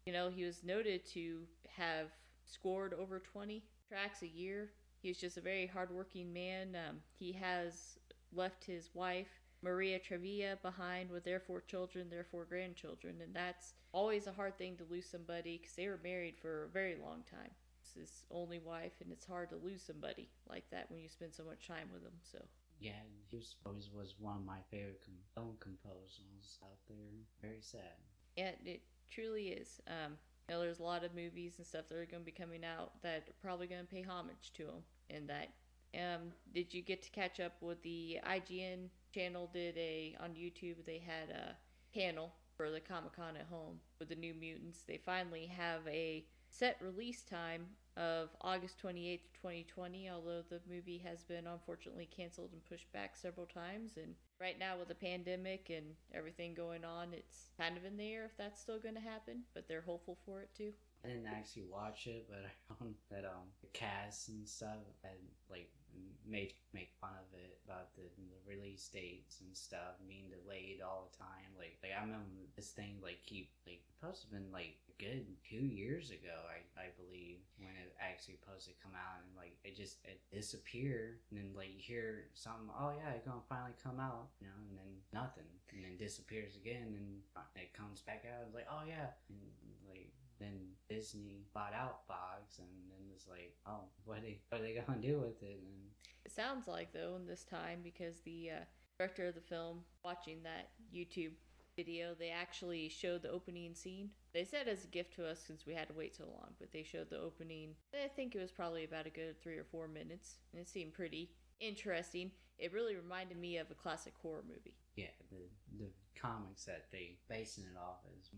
was noted to have scored over 20 tracks a year. He was just a very hardworking man. He has left his wife, Maria Trevilla, behind with their 4 children, their 4 grandchildren, and that's always a hard thing to lose somebody because they were married for a very long time. It's his only wife, and it's hard to lose somebody like that when you spend so much time with them. So yeah, he always was one of my favorite film composers out there. Very sad. Yeah, it truly is. There's a lot of movies and stuff that are going to be coming out that are probably going to pay homage to him. And that, did you get to catch up with the IGN channel? On YouTube, they had a panel for the Comic-Con at Home with the New Mutants. They finally have a set release time of August 28th, 2020, although the movie has been unfortunately canceled and pushed back several times. And right now with the pandemic and everything going on, it's kind of in the air if that's still going to happen, but they're hopeful for it too. I didn't actually watch it, but I found that the cast and stuff had make fun of it about the release dates and stuff being delayed all the time. Like I remember this thing supposed to have been a good 2 years ago, I believe, when it actually supposed to come out, and it disappeared, and then you hear something, oh yeah, it's gonna finally come out, and then nothing, and then disappears again, and it comes back out, it's oh yeah, and then Disney bought out Fox, and then it's oh, what are they gonna do with it? And it sounds like, though, in this time, because the director of the film, watching that YouTube video, they actually showed the opening scene. They said as a gift to us since we had to wait so long, but they showed the opening. I think it was probably about a good 3 or 4 minutes, and it seemed pretty interesting. It really reminded me of a classic horror movie. Yeah, the comics that they basing it off is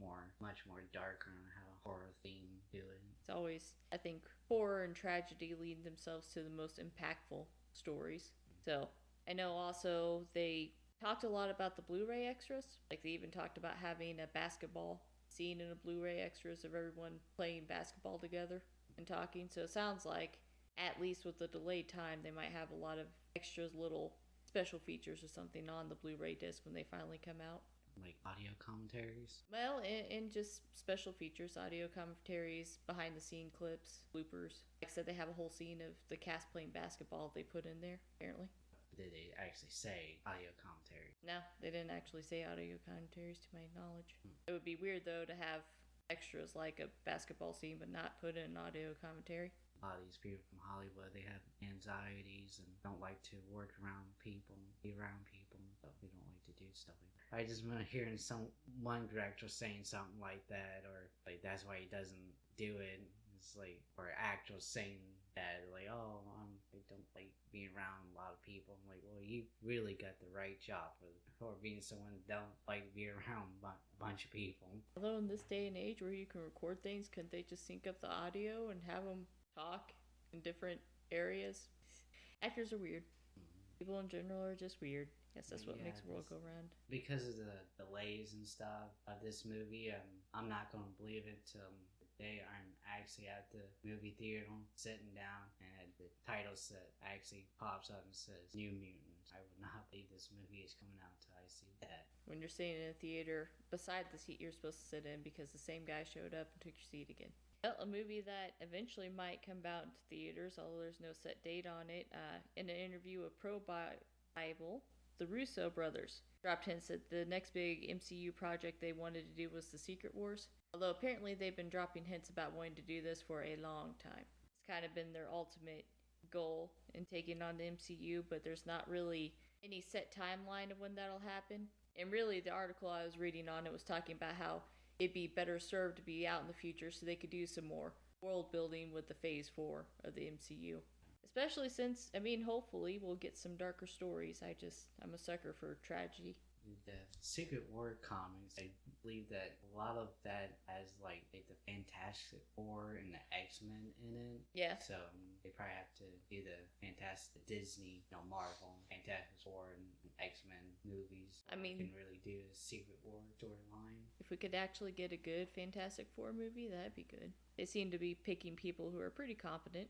much more darker on how horror theme do it. It's always, I think, horror and tragedy lead themselves to the most impactful stories. So I know also they talked a lot about the Blu-ray extras. They even talked about having a basketball scene in a Blu-ray extras of everyone playing basketball together and talking. So it sounds like, at least with the delayed time, they might have a lot of extras, little special features or something on the Blu-ray disc when they finally come out. Like audio commentaries? Well, and just special features, audio commentaries, behind-the-scene clips, bloopers. Like I said, they have a whole scene of the cast playing basketball they put in there, apparently. Did they actually say audio commentary? No, they didn't actually say audio commentaries to my knowledge. It would be weird, though, to have extras like a basketball scene but not put in audio commentary. a lot of these people from Hollywood, they have anxieties and don't like to work around people, be around people, so they don't like to do stuff like that. I just remember hearing one director saying something like that, or like that's why he doesn't do it. It's like, or actors saying that, like, oh, I don't like being around a lot of people. I'm like, well, you really got the right job for being someone who don't like being around a bunch of people. Although in this day and age where you can record things, couldn't they just sync up the audio and have them talk in different areas? Actors are weird. People in general are just weird. Yes, that's what makes the world go round. Because of the delays and stuff of this movie, I'm not going to believe it till day I'm actually at the movie theater sitting down and the title set actually pops up and says New Mutants. I would not believe this movie is coming out until I see that. When you're sitting in a theater beside the seat you're supposed to sit in because the same guy showed up and took your seat again. Well, a movie that eventually might come out into theaters, although there's no set date on it. In an interview with Pro Bible, the Russo brothers dropped hints that the next big MCU project they wanted to do was the Secret Wars. Although apparently they've been dropping hints about wanting to do this for a long time. It's kind of been their ultimate goal in taking on the MCU, but there's not really any set timeline of when that'll happen. And really, the article I was reading on it was talking about how it'd be better served to be out in the future so they could do some more world building with the Phase 4 of the MCU. Especially since, hopefully we'll get some darker stories. I'm a sucker for tragedy. The Secret War comics, I believe that a lot of that has like the Fantastic Four and the X-Men in it. Yeah. So they probably have to do the Fantastic Disney, Marvel, Fantastic Four and X-Men movies. Can really do a Secret War storyline. If we could actually get a good Fantastic Four movie, that'd be good. They seem to be picking people who are pretty competent.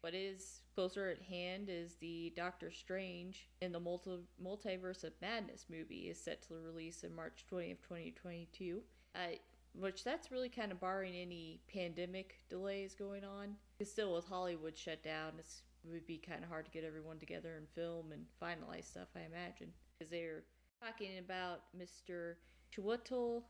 What is closer at hand is the Doctor Strange in the Multiverse of Madness movie is set to release in March 20th, 2022. Which that's really kind of barring any pandemic delays going on. Because still with Hollywood shut down, it would be kind of hard to get everyone together and film and finalize stuff, I imagine. Because they're talking about Mr. Chiwetel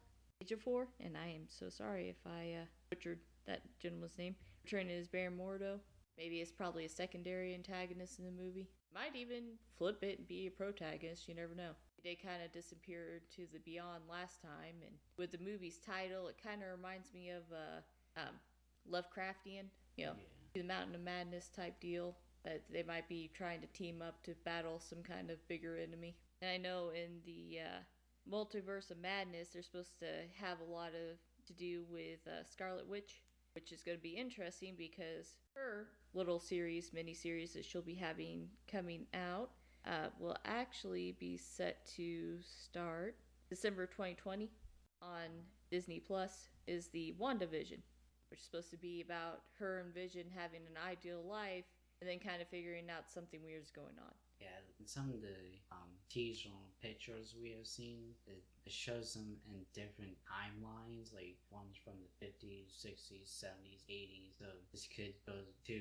Ejiofor, and I am so sorry if I butchered that gentleman's name, returning as Baron Mordo. Maybe it's probably a secondary antagonist in the movie. Might even flip it and be a protagonist, you never know. They kind of disappeared to the beyond last time, and with the movie's title, it kind of reminds me of Lovecraftian, the Mountain of Madness type deal, that they might be trying to team up to battle some kind of bigger enemy. And I know in the Multiverse of Madness, they're supposed to have a lot to do with Scarlet Witch, which is going to be interesting because her little mini-series that she'll be having coming out will actually be set to start December 2020 on Disney Plus. Is the WandaVision, which is supposed to be about her and Vision having an ideal life and then kind of figuring out something weird is going on. Yeah, some of the teaser pictures we have seen, it shows them in different timelines, like one's from the 50s, 60s, 70s, 80s. So this could go to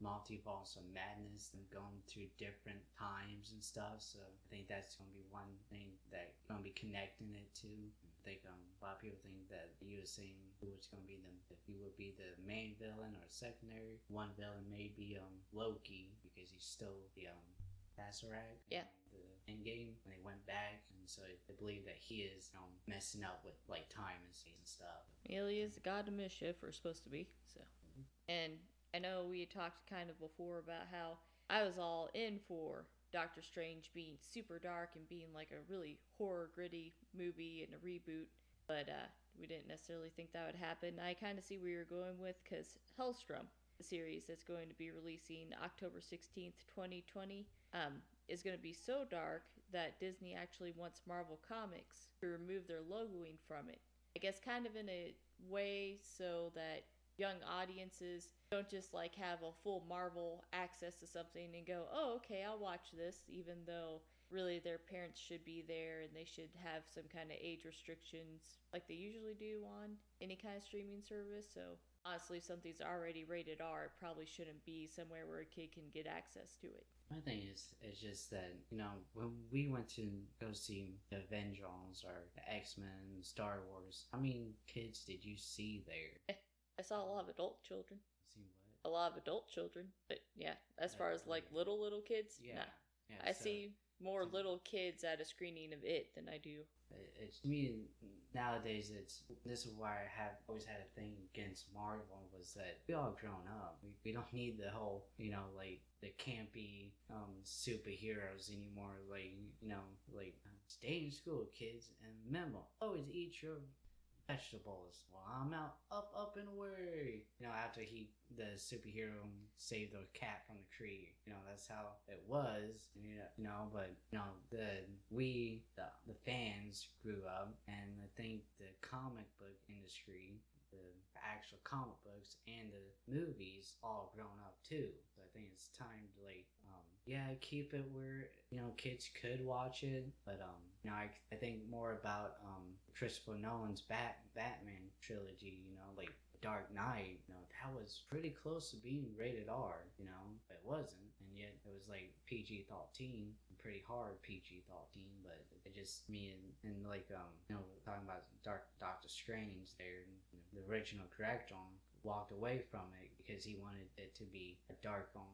Multiverse of Madness and going through different times and stuff. So I think that's going to be one thing that going to be connecting it to. I think a lot of people think that you were saying who was going to be if he would be the main villain or secondary. One villain may be Loki because he's still the Tesseract. Yeah. The Endgame when they went back, and so they believe that he is messing up with like time and space and stuff. Well, he is the god of mischief, or supposed to be. So, and I know we had talked kind of before about how I was all in for Doctor Strange being super dark and being like a really horror gritty movie and a reboot, but we didn't necessarily think that would happen. I kind of see where you're going with, because Hellstrom, the series that's going to be releasing October 16th, 2020, is going to be so dark that Disney actually wants Marvel Comics to remove their logoing from it. I guess kind of in a way so that young audiences don't just like have a full Marvel access to something and go, oh, okay, I'll watch this, even though really their parents should be there and they should have some kind of age restrictions like they usually do on any kind of streaming service. So honestly, if something's already rated R, it probably shouldn't be somewhere where a kid can get access to it. My thing is just that, when we went to go see the Avengers or the X-Men, Star Wars, how many kids did you see there? I saw a lot of adult children. See what? a lot of adult children. But yeah, as far as like little kids, yeah, nah. yeah. I see more little kids at a screening of it than I do. It's me nowadays. This is why I have always had a thing against Marvel, was that we all grown up. We don't need the whole, like the campy superheroes anymore. Like, like stay in school, kids, and remember, always eat your vegetables. Well, I'm out, up and away. After the superhero saved the cat from the tree. That's how it was. But the fans grew up, and I think the comic book industry, the actual comic books and the movies all grown up too. So I think it's time to keep it where kids could watch it, but I think more about Christopher Nolan's Batman trilogy. Like Dark Knight. That was pretty close to being rated R. But it wasn't, and yet it was like PG-13, pretty hard PG-13. But it just me and talking about Doctor Strange there. The original director walked away from it because he wanted it to be a dark film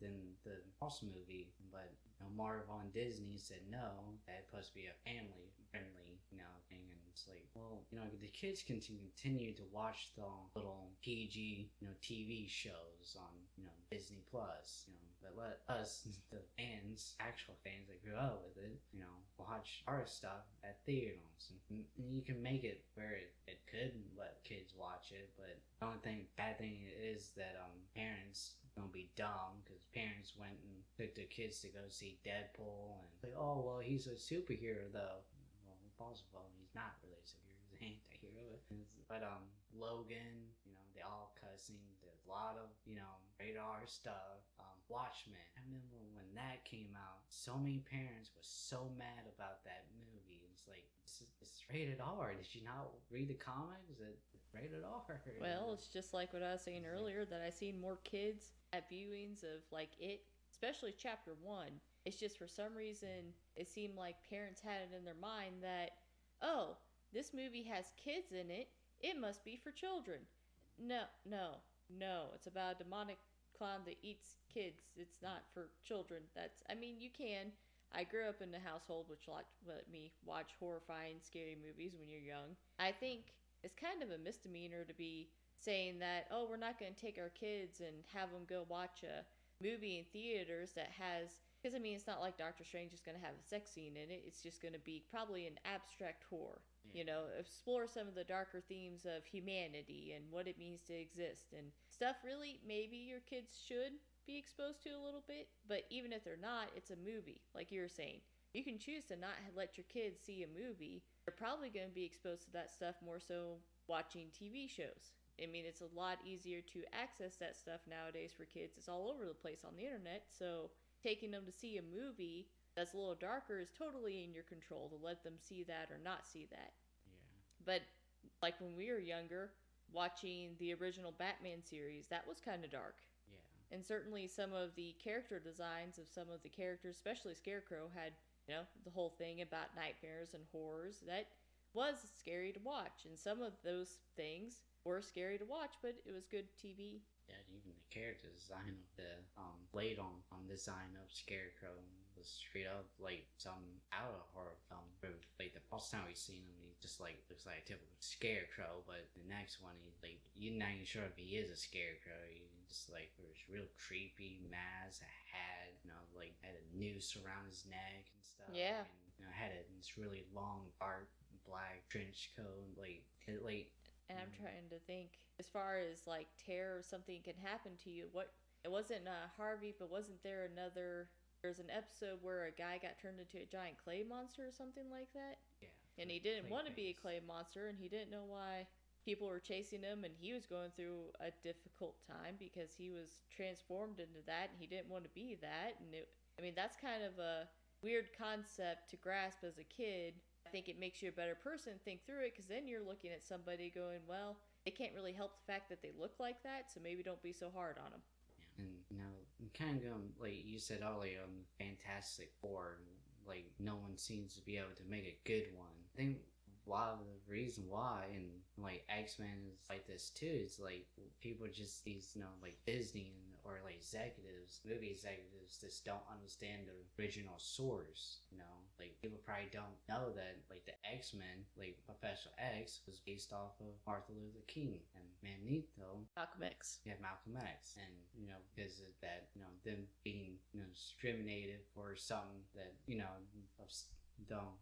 than the Lost movie. But Marvel and Disney said no, that it's supposed to be a family friendly thing. And it's like, well, the kids can continue to watch the little PG TV shows on Disney Plus, but let us, the actual fans that grew up with it, watch our stuff at theaters. And you can make it where it could let kids watch it, but the only bad thing is that parents gonna be dumb, because parents went and took their kids to go see Deadpool and like, oh well, he's a superhero though. Well, possible he's not really a superhero, he's an anti-hero. But Logan, they all cussing. There's a lot of radar stuff. Watchmen, I remember when that came out, so many parents were so mad about that movie. It's like, it's rated R. Did you not read the comics? It's rated R. Well, it's just like what I was saying earlier, that I seen more kids at viewings of like it, especially chapter 1. It's just for some reason it seemed like parents had it in their mind that, oh, this movie has kids in it, it must be for children. No. It's about a demonic clown that eats kids. It's not for children. You can. I grew up in a household which let me watch horrifying, scary movies when you're young. I think it's kind of a misdemeanor to be saying that, oh, we're not going to take our kids and have them go watch a movie in theaters that has, because it's not like Doctor Strange is going to have a sex scene in it. It's just going to be probably an abstract horror. Explore some of the darker themes of humanity and what it means to exist and stuff really maybe your kids should be exposed to a little bit. But even if they're not, it's a movie, like you were saying. You can choose to not let your kids see a movie. They're probably going to be exposed to that stuff more so watching TV shows. It's a lot easier to access that stuff nowadays for kids. It's all over the place on the internet. So taking them to see a movie that's a little darker is totally in your control to let them see that or not see that. Yeah. But like when we were younger, watching the original Batman series, that was kind of dark. Yeah. And certainly some of the character designs of some of the characters, especially Scarecrow, had the whole thing about nightmares and horrors. That was scary to watch, and some of those things were scary to watch, but it was good TV. Yeah, even the character design of the blade on design of Scarecrow was straight up like some out of horror film. Like the first time we seen him, he just like looks like a typical Scarecrow, but the next one, you're not even sure if he is a Scarecrow. He just like was real creepy, mask, a hat, like had a noose around his neck and stuff. Yeah. And, had this really long, dark, black trench coat, And I'm trying to think, as far as like terror, something can happen to you. It wasn't Harvey, but wasn't there there's an episode where a guy got turned into a giant clay monster or something like that? Yeah. And he didn't want to be a clay monster, and he didn't know why people were chasing him, and he was going through a difficult time because he was transformed into that, and he didn't want to be that. And that's kind of a weird concept to grasp as a kid. I think it makes you a better person, think through it, because then you're looking at somebody going, well, they can't really help the fact that they look like that, so maybe don't be so hard on them. Yeah. And kind of going, like you said earlier, Fantastic Four, like no one seems to be able to make a good one. I think a lot of the reason why, and like X-Men is like this too, is like people just these like Disney or like executives, movie executives, just don't understand the original source. Like people probably don't know that like the X-Men, like Professor X, was based off of Martin Luther King, and Magneto, Malcolm X. Yeah, Malcolm X, and because of that, them being discriminated for something that of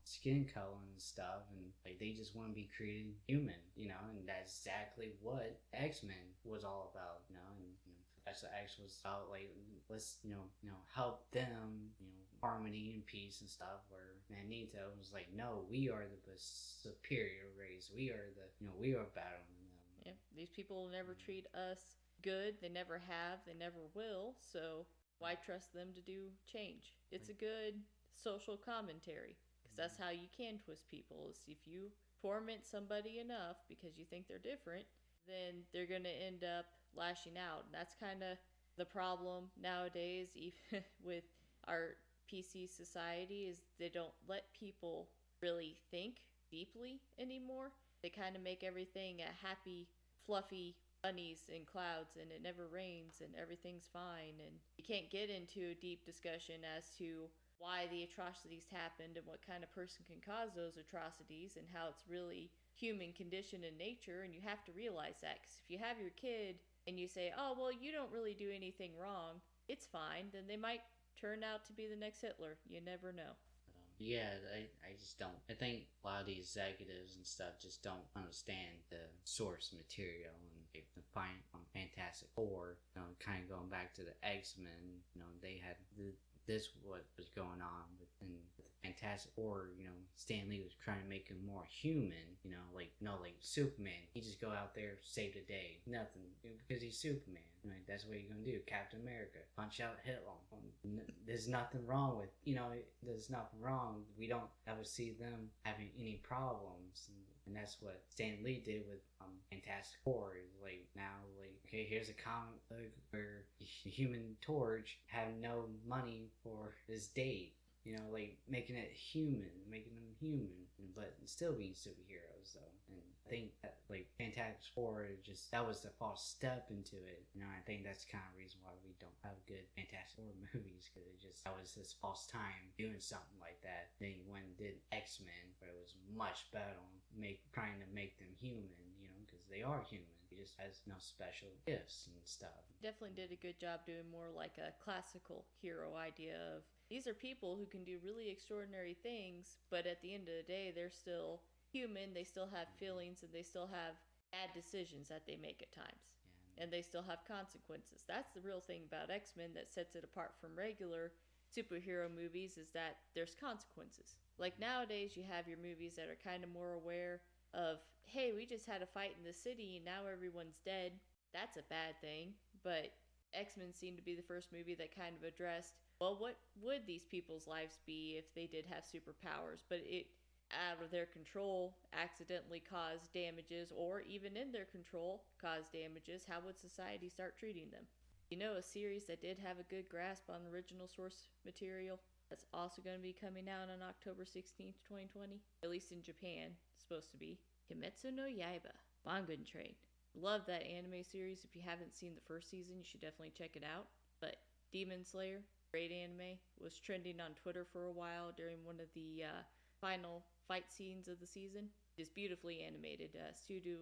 skin color and stuff, and like they just want to be created human, and that's exactly what X-Men was all about, and Professor X was about like let's help them, harmony and peace and stuff. Where Magneto was like, no, we are the superior race. We are we are better than them. Yeah, these people will never treat us good. They never have. They never will. So why trust them to do change? It's a good social commentary, because that's how you can twist people. Is if you torment somebody enough because you think they're different, then they're going to end up lashing out. And that's kind of the problem nowadays, even with our PC society, is they don't let people really think deeply anymore. They kind of make everything a happy, fluffy bunnies and clouds, and it never rains and everything's fine. And you can't get into a deep discussion as to why the atrocities happened and what kind of person can cause those atrocities and how it's really human condition and nature. And you have to realize that, because if you have your kid and you say, oh, well, you don't really do anything wrong, it's fine, then they might turn out to be the next Hitler. You never know. Yeah, I just don't. I think a lot of the executives and stuff just don't understand the source material, and they find on Fantastic Four, kind of going back to the X-Men, they had this what was going on with the Fantastic Four. Stan Lee was trying to make him more human. Like Superman, he just go out there, save the day, nothing, because he's Superman. That's what you're gonna do. Captain America, punch out Hitler. There's nothing wrong with there's nothing wrong. We don't ever see them having any problems, and that's what Stan Lee did with Fantastic Four. Like now, like okay, here's a comic book where Human Torch had no money for his date. Like making them human, but still being superheroes though. And I think that like Fantastic Four that was the false step into it. I think that's kind of the reason why we don't have good Fantastic Four movies, because that was this false time doing something like that. Then when did X-Men, where it was much better, trying to make them human, because they are human. He just has no special gifts and stuff. Definitely did a good job doing more like a classical hero idea of, these are people who can do really extraordinary things, but at the end of the day, they're still human. They still have feelings, and they still have bad decisions that they make at times. And they still have consequences. That's the real thing about X-Men that sets it apart from regular superhero movies, is that there's consequences. Like nowadays, you have your movies that are kind of more aware of, hey, we just had a fight in the city and now everyone's dead. That's a bad thing. But X-Men seemed to be the first movie that kind of addressed, well, what would these people's lives be if they did have superpowers, but it, out of their control, accidentally caused damages, or even in their control, caused damages? How would society start treating them? A series that did have a good grasp on the original source material, that's also going to be coming out on October 16th, 2020, at least in Japan, it's supposed to be. Kimetsu no Yaiba, Bangun Train. Love that anime series. If you haven't seen the first season, you should definitely check it out. But Demon Slayer, great anime, was trending on Twitter for a while during one of the final fight scenes of the season. It's beautifully animated. Studio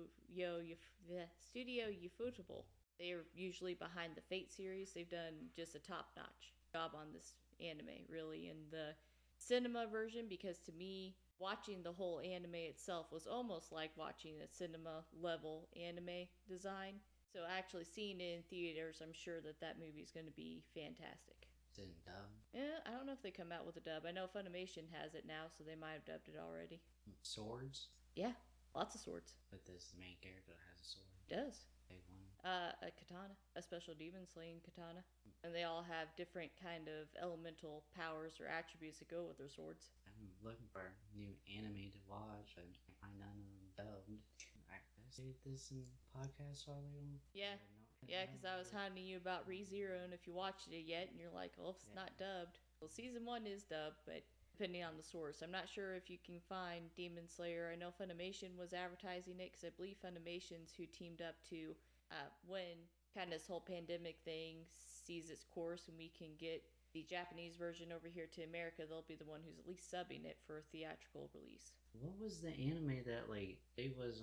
Ufotable. They are usually behind the Fate series. They've done just a top-notch job on this anime, really, in the cinema version, because to me, watching the whole anime itself was almost like watching a cinema level anime design. So actually seeing it in theaters, I'm sure that movie is going to be fantastic. Is it in dub? Yeah, I don't know if they come out with a dub. I know Funimation has it now, so they might have dubbed it already. Swords? Yeah, lots of swords. But this main character has a sword. Does. Big one. A katana, a special demon slaying katana. And they all have different kind of elemental powers or attributes that go with their swords. I'm looking for new anime to watch. I can't find none of them dubbed. I say this in podcast already. Yeah. Yeah, because I was hounding you about ReZero, and if you watched it yet, and you're like, well, if it's not dubbed. Well, season 1 is dubbed, but depending on the source. I'm not sure if you can find Demon Slayer. I know Funimation was advertising it because I believe Funimation's who teamed up to when kind of this whole pandemic thing sees its course and we can get the Japanese version over here to America, they'll be the one who's at least subbing it for theatrical release. What was the anime that like they was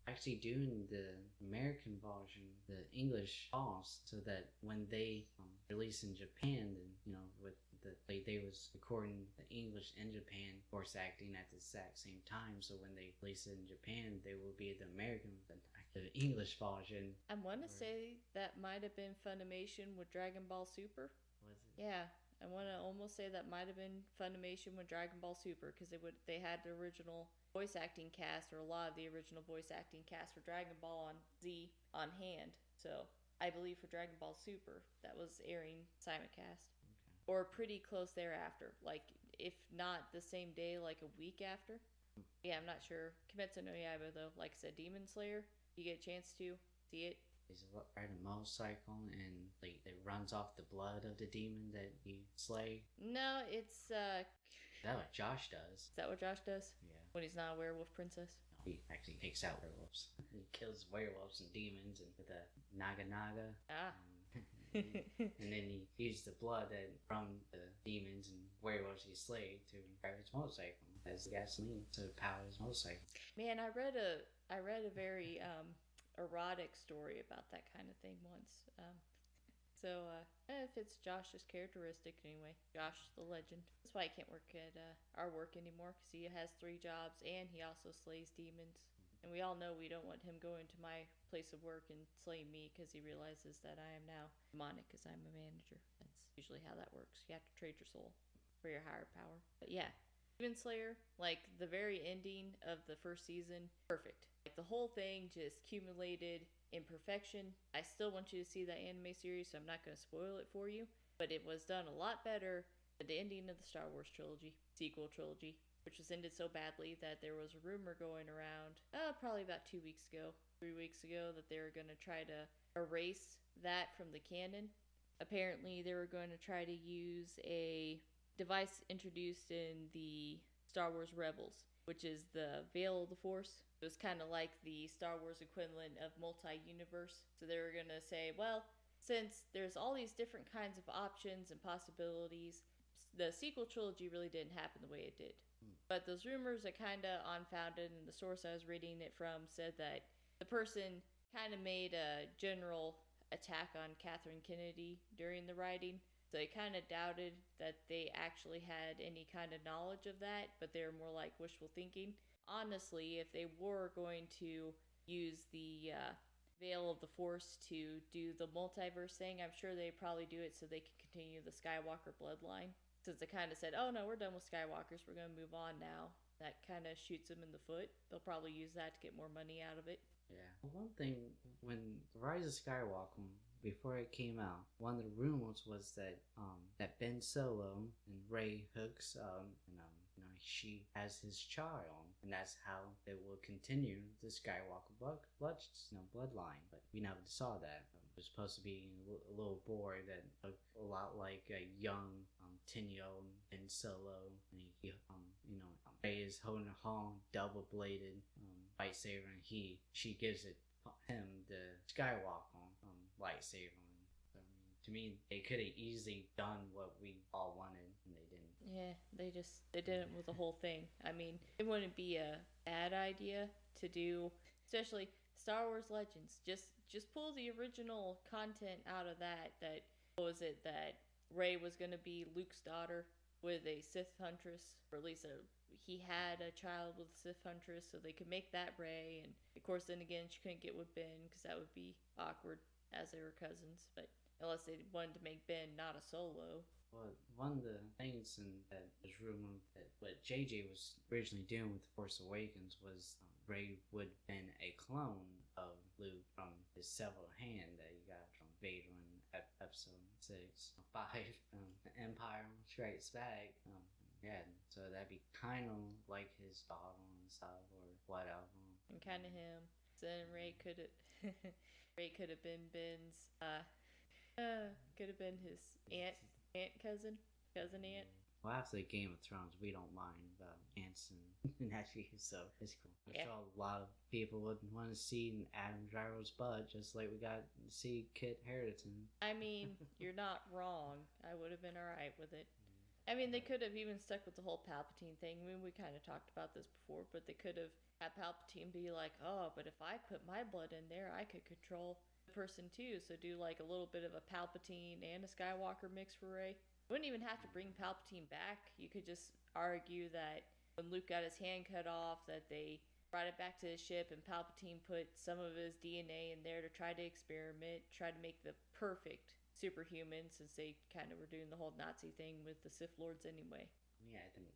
actually doing the American version, the English boss, so that when they release in Japan, then with the they was recording the English and Japan voice acting at the exact same time. So when they release it in Japan, they will be the American, the English version. I want to say that might have been Funimation with Dragon Ball Super. Was it? Yeah. I want to almost say that might have been Funimation with Dragon Ball Super because they had the original voice acting cast, or a lot of the original voice acting cast for Dragon Ball on Z on hand. So I believe for Dragon Ball Super that was airing simulcast, or pretty close thereafter. Like if not the same day, like a week after. Yeah, I'm not sure. Kimetsu no Yaiba though, like I said, Demon Slayer, you get a chance to see it. He's riding a motorcycle and like it runs off the blood of the demon that you slay. No, it's That's what Josh does. Is that what Josh does? Yeah. When he's not a werewolf princess? No, he actually takes out werewolves. He kills werewolves and demons and with a naga. Ah. And then he uses the blood from the demons and werewolves he slayed to drive his motorcycle as gasoline to power his motorcycle. Man, I read a very erotic story about that kind of thing once. So it fits Josh's characteristic anyway. Josh the legend. That's why he can't work at our work anymore, because he has 3 jobs and he also slays demons. And we all know we don't want him going to my place of work and slaying me, because he realizes that I am now demonic because I'm a manager. That's usually how that works. You have to trade your soul for your higher power. But yeah, Demon Slayer, like the very ending of the first season, perfect. Like the whole thing just accumulated in perfection. I still want you to see that anime series, so I'm not going to spoil it for you. But it was done a lot better than the ending of the Star Wars trilogy, sequel trilogy, which was ended so badly that there was a rumor going around, probably about 3 weeks ago, that they were going to try to erase that from the canon. Apparently, they were going to try to use a device introduced in the Star Wars Rebels, which is the Veil of the Force. It was kind of like the Star Wars equivalent of multi-universe. So they were going to say, well, since there's all these different kinds of options and possibilities, the sequel trilogy really didn't happen the way it did. But those rumors are kind of unfounded, and the source I was reading it from said that the person kind of made a general attack on Catherine Kennedy during the writing. So they kind of doubted that they actually had any kind of knowledge of that, but they were more like wishful thinking. Honestly, if they were going to use the Veil of the Force to do the multiverse thing, I'm sure they'd probably do it so they could continue the Skywalker bloodline. Since they kind of said, oh no, we're done with Skywalkers, we're going to move on now. That kind of shoots them in the foot. They'll probably use that to get more money out of it. Yeah. One thing, when Rise of Skywalker, before it came out, one of the rumors was that that Ben Solo and Rey Hooks, she has his child, and that's how they will continue the Skywalker bloodline. But we never saw that. It was supposed to be a little boy that looked a lot like a young 10-year-old Ben Solo, and Rey is holding a long double-bladed lightsaber, and she gives him the Skywalker lightsaber. So, to me, they could have easily done what we all wanted, and they didn't. Yeah, they did it with the whole thing. I mean, it wouldn't be a bad idea to do, especially Star Wars Legends. Just pull the original content out of that. That what was it that Rey was going to be Luke's daughter with a Sith huntress, or at least he had a child with a Sith huntress, so they could make that Rey. And of course, then again, she couldn't get with Ben because that would be awkward, as they were cousins. But unless they wanted to make Ben not a Solo. Well, one of the things that was rumored that what JJ was originally doing with The Force Awakens was Rey would have been a clone of Luke from his severed hand that he got from Vader in Episode 6, 5, Empire Strikes Back. Yeah, so that'd be kind of like his daughter and stuff, or whatever. And kind of him. So then Rey could have been Ben's. Could have been his cousin aunt. Well, after the Game of Thrones, we don't mind ants and nephews, so it's cool. I'm sure a lot of people would want to see Adam Driver's butt, just like we got to see Kit Harington. I mean, you're not wrong. I would have been alright with it. I mean, they could have even stuck with the whole Palpatine thing. I mean, we kind of talked about this before, but they could have had Palpatine be like, oh, but if I put my blood in there, I could control the person too. So do like a little bit of a Palpatine and a Skywalker mix for Rey. You wouldn't even have to bring Palpatine back. You could just argue that when Luke got his hand cut off, that they brought it back to the ship and Palpatine put some of his DNA in there to try to experiment, try to make the perfect superhuman, since they kind of were doing the whole Nazi thing with the Sith Lords anyway. Yeah, I think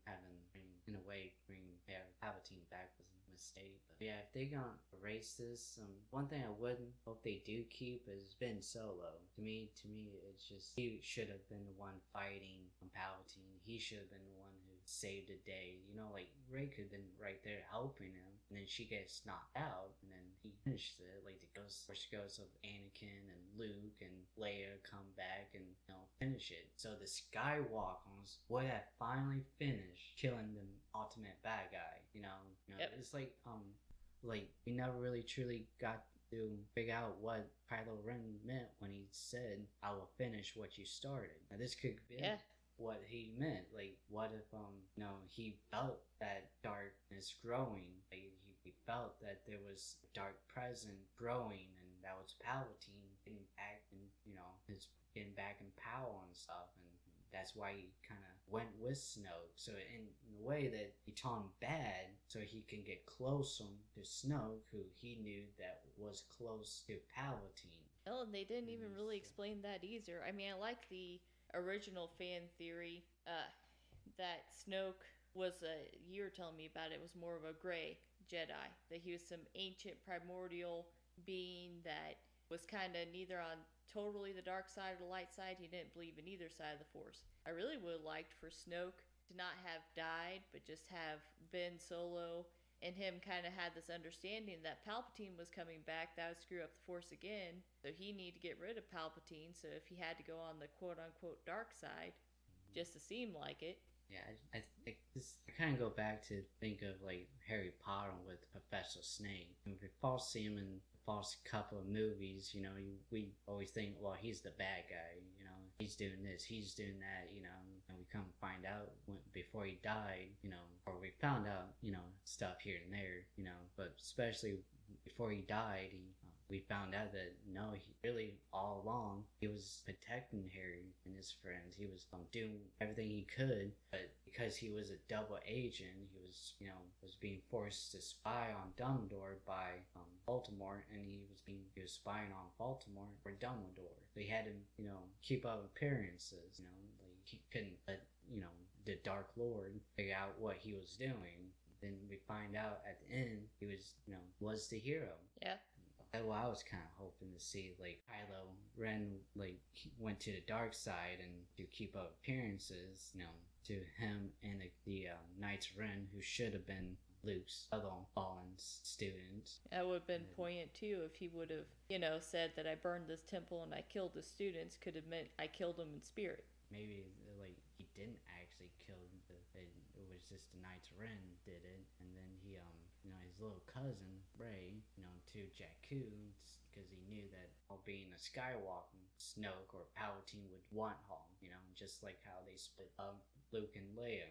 in a way, bring Palpatine back was a mistake. But yeah, if they're gonna erase this, one thing I wouldn't hope they do keep is Ben Solo. To me, it's just he should have been the one fighting Palpatine. He should have been the one who saved the day. You know, like Rey could have been right there helping him, and then she gets knocked out, and then he finishes it. Like the ghost of Anakin and Luke and Leia come back and finish it. So the Skywalkers would have finally finished killing the ultimate bad guy. Yep. It's like we never really truly got to figure out what Kylo Ren meant when he said, "I will finish what you started." Now this could be what he meant. Like, what if he felt that darkness growing? Like, he felt that there was a dark presence growing, and that was Palpatine getting back and his getting back in power and stuff, and that's why he kind of went with Snoke. So in a way that he turned bad, so he can get closer to Snoke, who he knew that was close to Palpatine. Well, and they didn't even really explain that either. I mean, I like the original fan theory that Snoke was you were telling me about it, was more of a gray Jedi, that he was some ancient primordial being that was kind of neither on totally the dark side or the light side. He didn't believe in either side of the Force. I really would have liked for Snoke to not have died, but just have Ben Solo and him kind of had this understanding that Palpatine was coming back. That would screw up the Force again, so he needed to get rid of Palpatine. So if he had to go on the quote-unquote dark side, just to seem like it. Yeah, I kind of go back to think of like Harry Potter with Professor Snape. And we first see him in the first couple of movies, we always think, well, he's the bad guy, he's doing this, he's doing that, and we come find out before he died, or we found out, stuff here and there, but especially before he died, we found out that no, he really all along he was protecting Harry and his friends. He was doing everything he could, but because he was a double agent, he was was being forced to spy on Dumbledore by Voldemort, and he was spying on Voldemort for Dumbledore. So he had to keep up appearances. Like he couldn't let the Dark Lord figure out what he was doing. Then we find out at the end he was the hero. Yeah. Well, I was kind of hoping to see like Kylo Ren went to the dark side and to keep up appearances, to him and the Knights Ren, who should have been Luke's other fallen students. That would have been poignant too if he would have, said that I burned this temple and I killed the students. Could have meant I killed them in spirit. Maybe like he didn't actually kill them. It was just the Knights Ren did it, and then he his little cousin Rey, to Jakku, because he knew that being a Skywalker, Snoke or Palpatine would want him, just like how they split up Luke and Leia,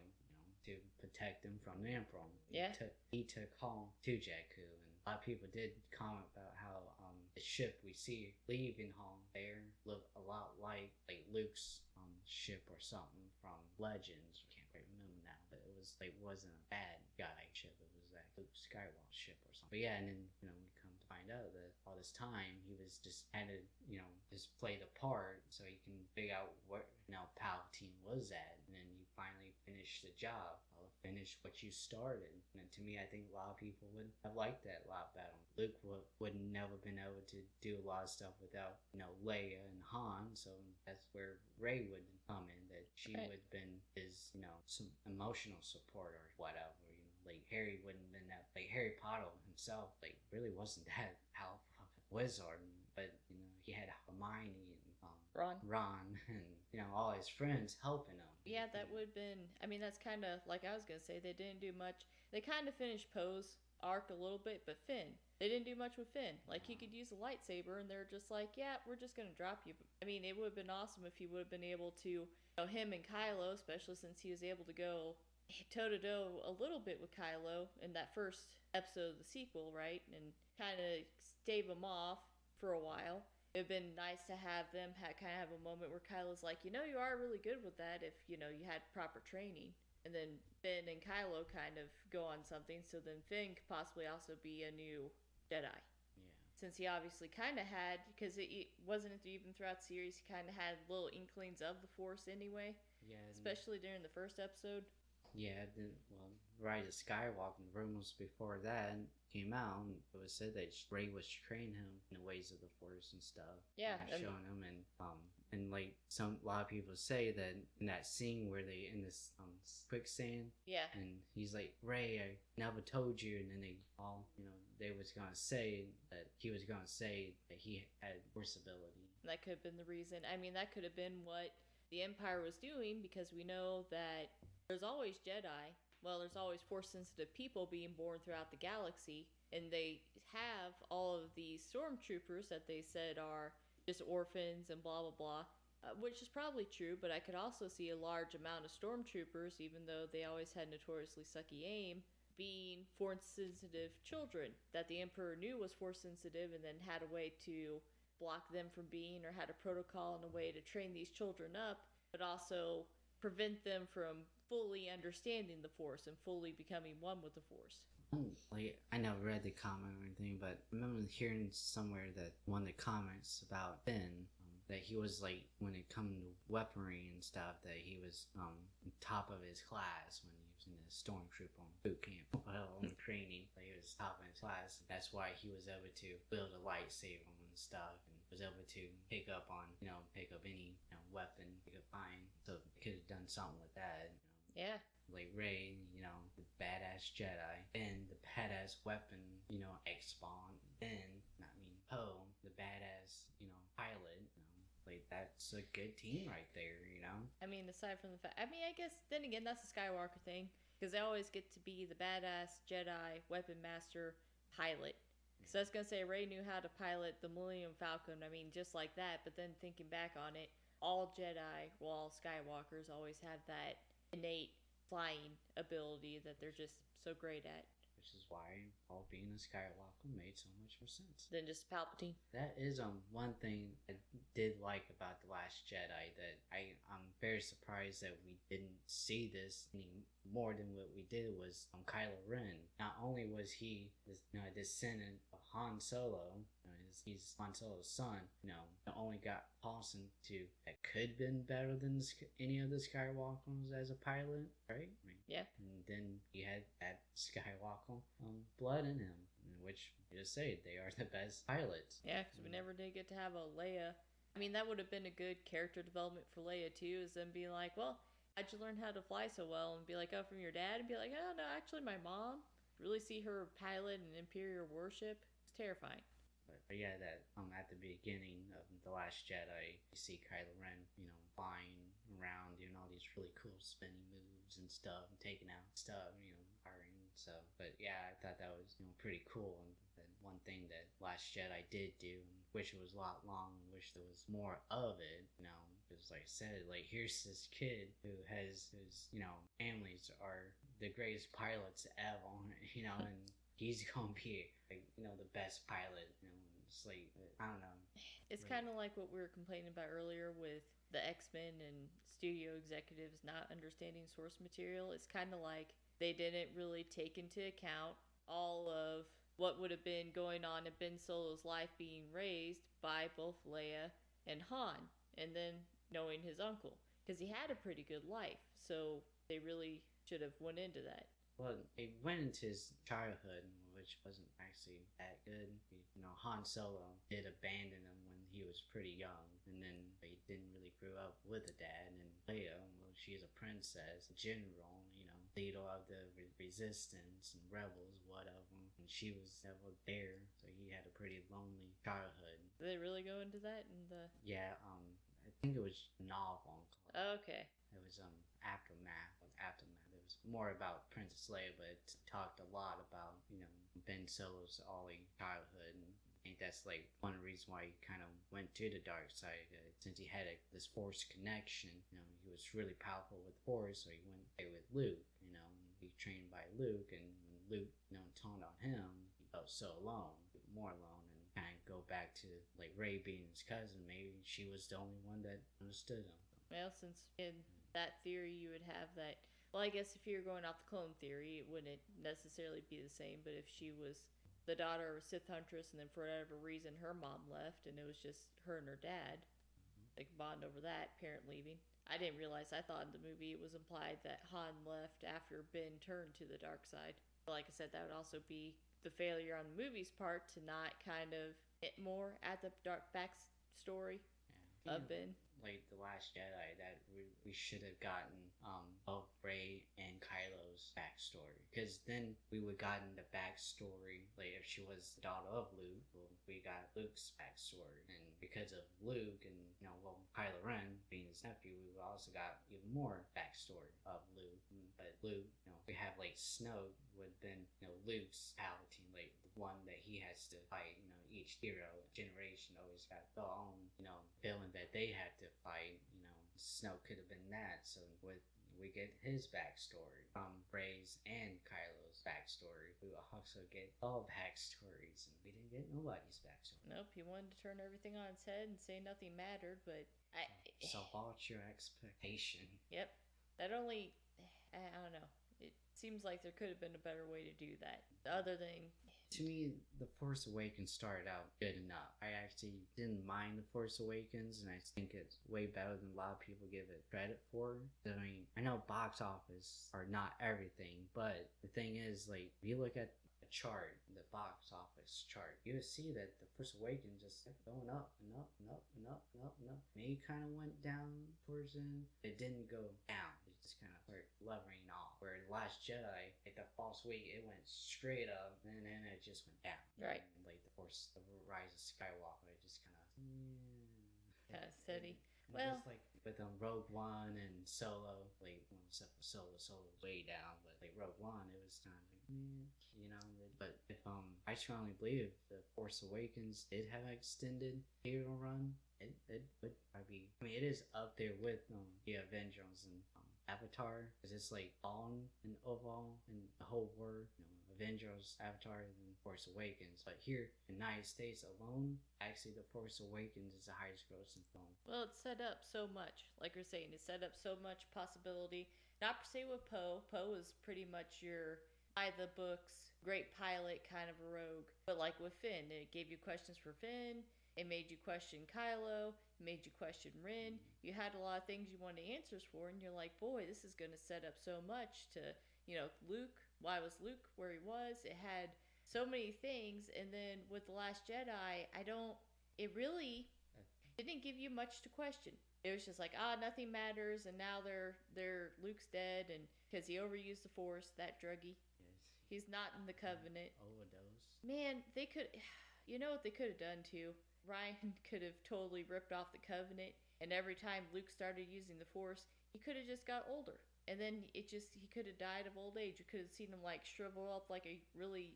to protect them from the Emperor. Yeah. He took home to Jakku, and a lot of people did comment about how the ship we see leaving home there looked a lot like Luke's ship or something from Legends. I can't quite remember now, but it wasn't a bad guy ship. It was that Luke Skywalker ship or something. But yeah, and then we come to find out that all this time he was just had to just play the part so he can figure out where Palpatine was at, and then you finally finish the job. Finish what you started. And to me, I think a lot of people would have liked that a lot better. Luke would never been able to do a lot of stuff without Leia and Han, so that's where Rey would come in, that she would have been his some emotional support or whatever. Like Harry wouldn't have been that. Like Harry Potter himself really wasn't that powerful of a wizard, but he had Hermione and Ron, and all his friends helping him. Yeah, that would have been. I mean, that's kind of like I was gonna say. They didn't do much. They kind of finished Poe's arc a little bit, but Finn, they didn't do much with Finn. Like he could use a lightsaber, and they're just like, yeah, we're just gonna drop you. I mean, it would have been awesome if he would have been able to, him and Kylo, especially since he was able to go toe to toe a little bit with Kylo in that first episode of the sequel, right, and kind of stave him off for a while. It would have been nice to have them kind of have a moment where Kylo's like, you are really good with that if, you had proper training. And then Finn and Kylo kind of go on something, so then Finn could possibly also be a new Jedi. Yeah. Since he obviously kind of had, because it wasn't even throughout the series, he kind of had little inklings of the Force anyway. Yeah. Especially during the first episode. Yeah, Rise of Skywalker, rumors before that came out, it was said that Rey was training him in the ways of the Force and stuff. Yeah, and showing him, and like a lot of people say that in that scene where they in this quicksand, yeah, and he's like, Rey, I never told you, and then they all, they was gonna say that he was gonna say that he had Force ability. That could have been the reason. I mean, that could have been what the Empire was doing, because we know that there's always Jedi. Well, there's always Force-sensitive people being born throughout the galaxy, and they have all of these stormtroopers that they said are just orphans and blah, blah, blah, which is probably true, but I could also see a large amount of stormtroopers, even though they always had notoriously sucky aim, being Force-sensitive children that the Emperor knew was Force-sensitive and then had a way to block them from being, or had a protocol and a way to train these children up, but also prevent them from fully understanding the Force and fully becoming one with the Force. Like, I never read the comment or anything, but I remember hearing somewhere that one of the comments about Finn, that he was like, when it come to weaponry and stuff, that he was top of his class when he was in the stormtrooper boot camp, training. Like, he was top of his class. That's why he was able to build a lightsaber and stuff, and was able to pick up any weapon he could find. So he could have done something with that. Yeah. Like Rey, the badass Jedi, and the badass weapon, X-Spawn, and Poe, the badass, pilot. Like, that's a good team right there, I mean, aside from the fact, I guess then again that's the Skywalker thing, because they always get to be the badass Jedi weapon master pilot. So I was gonna say Rey knew how to pilot the Millennium Falcon. I mean, just like that. But then thinking back on it, all Jedi, well, all Skywalkers always have that innate flying ability that they're just so great at. Which is why all being a Skywalker made so much more sense than just Palpatine. That is one thing I did like about The Last Jedi, that I'm very surprised that we didn't see this any more than what we did was Kylo Ren. Not only was he this descendant of Han Solo, he's Han Solo's son, only got Paulson to that could have been better than any of the Skywalkers as a pilot, right? Yeah. And then he had that Skywalker blood in him, which you just say they are the best pilots. Yeah, because we never did get to have a Leia. I mean, that would have been a good character development for Leia too, is them being like, well, how'd you learn how to fly so well? And be like, oh, from your dad? And be like, oh, no, actually my mom. Really see her pilot an Imperial warship. It's terrifying. But yeah, that at the beginning of The Last Jedi, you see Kylo Ren, flying around, doing all these really cool spinning moves and stuff, and taking out stuff, firing. So, but yeah, I thought that was pretty cool. And then one thing that Last Jedi did do, wish it was a lot longer, wish there was more of it. Because like I said, like here's this kid whose families are the greatest pilots ever, and he's gonna be the best pilot. It's like, I don't know. It's kind of like what we were complaining about earlier with the X-Men and studio executives not understanding source material. It's kind of like they didn't really take into account all of what would have been going on in Ben Solo's life, being raised by both Leia and Han, and then knowing his uncle, because he had a pretty good life. So they really should have went into that. Well, they went into his childhood, which wasn't actually that good. Han Solo did abandon him when he was pretty young, and then he didn't really grow up with a dad. And Leia, well, she's a princess, a general, leader of the resistance and rebels, whatever. And she was never there, so he had a pretty lonely childhood. Did they really go into that in the? Yeah, I think it was a novel. Okay. It was Aftermath. It was more about Princess Leia, but it talked a lot about Ben Solo's early childhood. And I think that's like one reason why he kind of went to the dark side, since he had this Force connection. He was really powerful with the Force, so he went with Luke. He trained by Luke, and when Luke turned on him, he felt so alone, more alone, and kind of go back to like Rey being his cousin. Maybe she was the only one that understood him. Well, since in that theory you would have that. Well, I guess if you're going off the clone theory, it wouldn't necessarily be the same. But if she was the daughter of a Sith huntress, and then for whatever reason her mom left, and it was just her and her dad, they could bond over that parent leaving. I didn't realize. I thought in the movie it was implied that Han left after Ben turned to the dark side. But like I said, that would also be the failure on the movie's part to not kind of hit more at the dark backstory of Ben. Like The Last Jedi, that we should have gotten both Rey and Kylo's backstory, because then we would gotten the backstory. Like if she was the daughter of Luke, well, we got Luke's backstory, and because of Luke and Kylo Ren being his nephew, we also got even more backstory of Luke. But Luke, we have like Snoke would then Luke's Palpatine, like the one that he has to fight. Each hero generation always got their own villain that they had to fight. Snoke could have been that. So we get his backstory from Rey's and Kylo's backstory. We will also get all backstories, and we didn't get nobody's backstory. Nope, he wanted to turn everything on its head and say nothing mattered, but so what's your expectation? Yep, I don't know. It seems like there could have been a better way to do that. Other than, to me, The Force Awakens started out good enough. I actually didn't mind The Force Awakens, and I think it's way better than a lot of people give it credit for. I mean, I know box office are not everything, but the thing is, like, if you look at the chart, the box office chart, you would see that The Force Awakens just kept going up and up and up and up and up and up. Maybe kind of went down towards the end. It didn't go down. It just kind of started leveling off. Where The Last Jedi, like the False Week, it went straight up, and then it just went down. Right. And like the Rise of Skywalker, it just kind of steady. Well, just like with Rogue One and Solo, like except for Solo way down, but like Rogue One, it was kind of like But if I strongly believe the Force Awakens did have an extended hero run, it would probably. I mean, it is up there with the Avengers and Avatar, because it's like on and overall in the whole world. Avengers, Avatar, and Force Awakens. But here in the United States alone, actually, The Force Awakens is the highest grossing film. Well, it's set up so much. Like you're saying, it's set up so much possibility. Not per se with Poe. Poe is pretty much your by the books, great pilot kind of a rogue. But like with Finn, it gave you questions for Finn. It made you question Kylo. It made you question Ren. You had a lot of things you wanted answers for, and you're like, boy, this is going to set up so much to, Luke. Why was Luke where he was? It had so many things, and then with The Last Jedi, it really didn't give you much to question. It was just like, nothing matters, and now they're Luke's dead, and because he overused the Force, that druggie. Yes. He's not in the Covenant. Overdose. Man, they could, what they could have done too? Ryan could have totally ripped off the Covenant, and every time Luke started using the Force, he could have just got older. And then he could have died of old age. You could have seen him like shrivel up like a really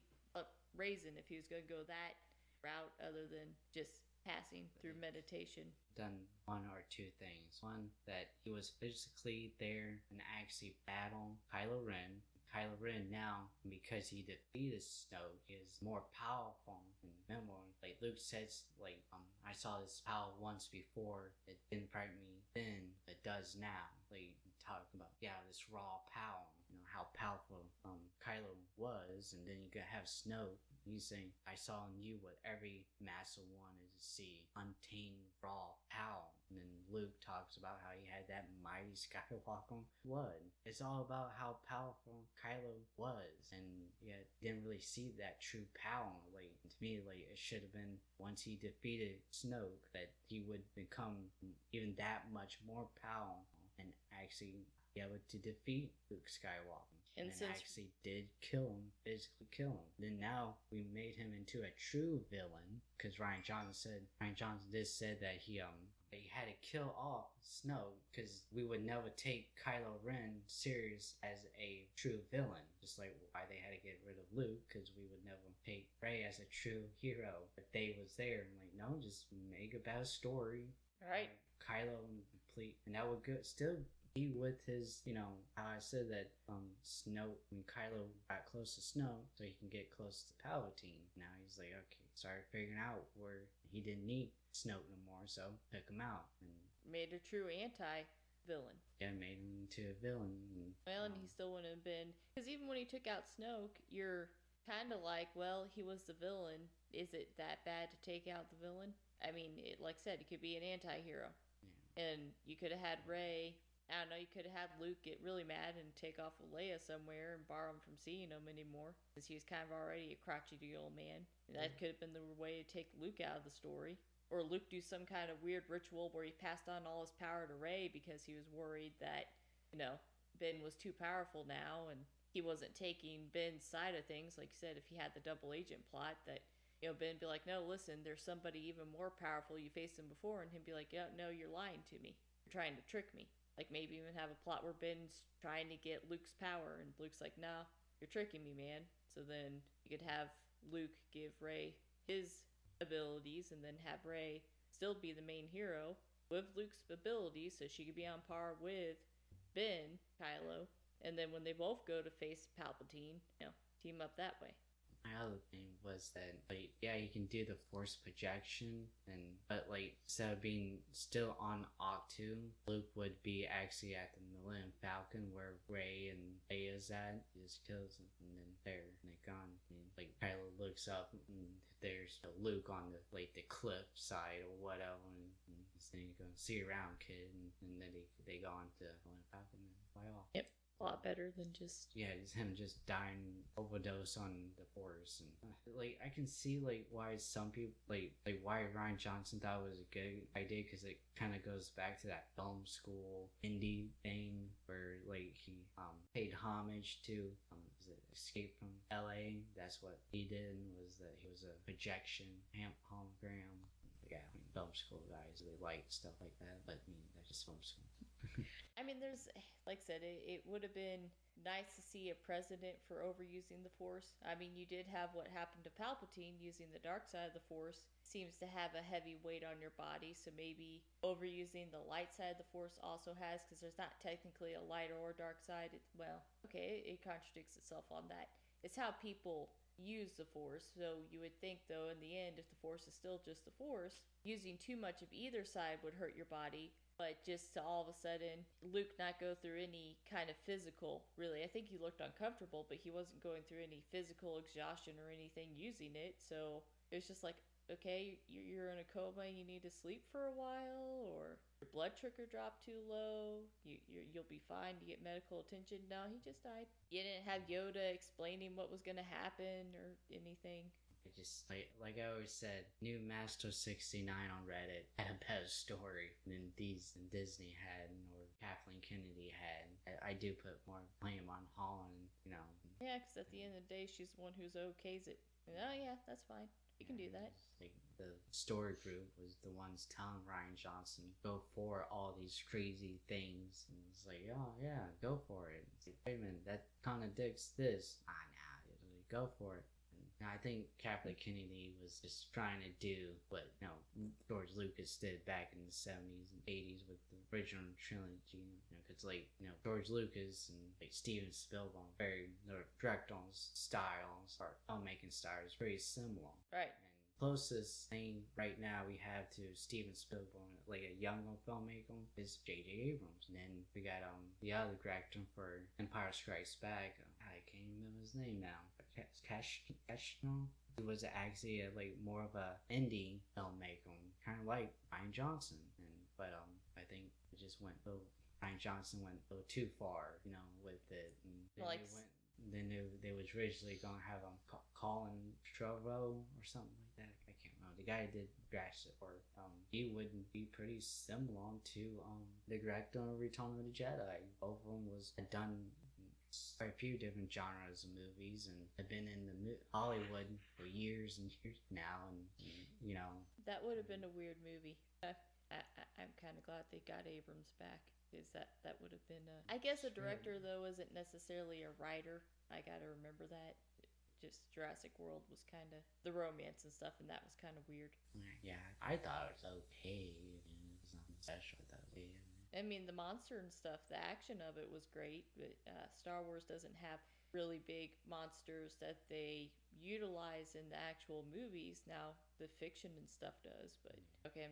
raisin if he was going to go that route, other than just passing through meditation. Done one or two things. One, that he was physically there and actually battled Kylo Ren. Kylo Ren now, because he defeated Snoke, is more powerful and memorable. Like Luke says, like, I saw this power once before. It didn't frighten me then, it does now. Like, talking about, this raw power. How powerful Kylo was, and then you could have Snoke. He's saying, I saw in you what every master wanted to see, untamed raw power. And then Luke talks about how he had that mighty Skywalker blood. It's all about how powerful Kylo was, and yet didn't really see that true power. Like, to me, like, it should have been once he defeated Snoke that he would become even that much more powerful and actually be able to defeat Luke Skywalker. And actually did kill him, physically kill him. Then now we made him into a true villain, because Ryan Johnson did said that he they had to kill off Snoke because we would never take Kylo Ren serious as a true villain. Just like why they had to get rid of Luke, because we would never take Rey as a true hero. If they was there, I'm like, no, just make a bad story. Right. Kylo and complete, and that would still be with his, how I said that Snoke, when Kylo got close to Snoke, so he can get close to Palpatine. Now he's like, okay, started figuring out where he didn't need Snoke no more, so took him out and made a true anti-villain. Yeah, made him into a villain. And he still wouldn't have been, because even when he took out Snoke, you're kind of like, well, he was the villain. Is it that bad to take out the villain? I mean, like I said, he could be an anti-hero. Yeah. And you could have had Rey, I don't know, you could have had Luke get really mad and take off with Leia somewhere and bar him from seeing him anymore, because he was kind of already a crotchety old man. And that could have been the way to take Luke out of the story. Or Luke do some kind of weird ritual where he passed on all his power to Rey because he was worried that, Ben was too powerful now and he wasn't taking Ben's side of things. Like you said, if he had the double agent plot that, Ben be like, no, listen, there's somebody even more powerful. You faced him before, and him be like, yeah, no, you're lying to me. You're trying to trick me. Like maybe even have a plot where Ben's trying to get Luke's power and Luke's like, nah, you're tricking me, man. So then you could have Luke give Rey his abilities and then have Rey still be the main hero with Luke's abilities so she could be on par with Ben, Kylo, and then when they both go to face Palpatine, team up that way. My other thing was that, you can do the Force projection, but instead of being still on Octu, Luke would be actually at the Millennium Falcon where Rey and Leia's at. He just kills them, and then they're gone. And Kylo looks up, and there's Luke on the cliff side or whatever, and then you go, see you around, kid, and then they go on to Millennium Falcon and fly off. Yep. A lot better than just him just dying overdose on the Force. And I can see why some people why Rian Johnson thought it was a good idea, because it kind of goes back to that film school indie thing where he paid homage to Escape from LA. That's what he did, was that he was a projection hologram. Yeah, film school guys, they like stuff like that, but that's just film school. I mean, there's, like I said, it would have been nice to see a precedent for overusing the Force. I mean, you did have what happened to Palpatine using the dark side of the Force. Seems to have a heavy weight on your body, so maybe overusing the light side of the Force also has, because there's not technically a light or dark side. It contradicts itself on that. It's how people use the Force. So you would think, though, in the end, if the Force is still just the Force, using too much of either side would hurt your body. But just to all of a sudden, Luke not go through any kind of physical, really. I think he looked uncomfortable, but he wasn't going through any physical exhaustion or anything using it. So it was just like, okay, you're in a coma, you need to sleep for a while, or your blood sugar dropped too low, you'll be fine, you get medical attention. No, he just died. You didn't have Yoda explaining what was going to happen or anything. I just, like I always said, New Master 69 on Reddit had a better story than Disney had, or Kathleen Kennedy had. I do put more blame on Holland, Yeah, because at the end of the day, she's the one who's okays it. Oh, yeah, that's fine. You can do that. The story group was the ones telling Rian Johnson, go for all these crazy things. And it's like, oh, yeah, go for it. It's like, wait a minute, that contradicts this. Go for it. Now, I think Kathleen Kennedy was just trying to do what George Lucas did back in the 70s and 80s with the original trilogy. Because George Lucas and Steven Spielberg, their directing styles or filmmaking styles very similar. Right. And closest thing right now we have to Steven Spielberg, a younger filmmaker, is J.J. Abrams. And then we got the other director for Empire Strikes Back. I can't remember his name now. Cashno. He was actually more of a indie filmmaker, kind of like Rian Johnson. But I think it just went Rian Johnson went a little too far, with it. And then they was originally gonna have Colin Trevorrow or something like that. I can't remember. The guy who did Jurassic Park. He would be pretty similar to the director of Return of the Jedi. Both of them had done quite a few different genres of movies and have been in Hollywood for years and years now, and that would have been a weird movie. I'm kind of glad they got Abrams back, because that would have been I guess a director though isn't necessarily a writer. I gotta remember that. Just Jurassic World was kind of the romance and stuff, and that was kind of weird. Yeah, I thought it was okay. It was nothing special that way. I mean, the monster and stuff, the action of it was great, but Star Wars doesn't have really big monsters that they utilize in the actual movies. Now, the fiction and stuff does, but okay,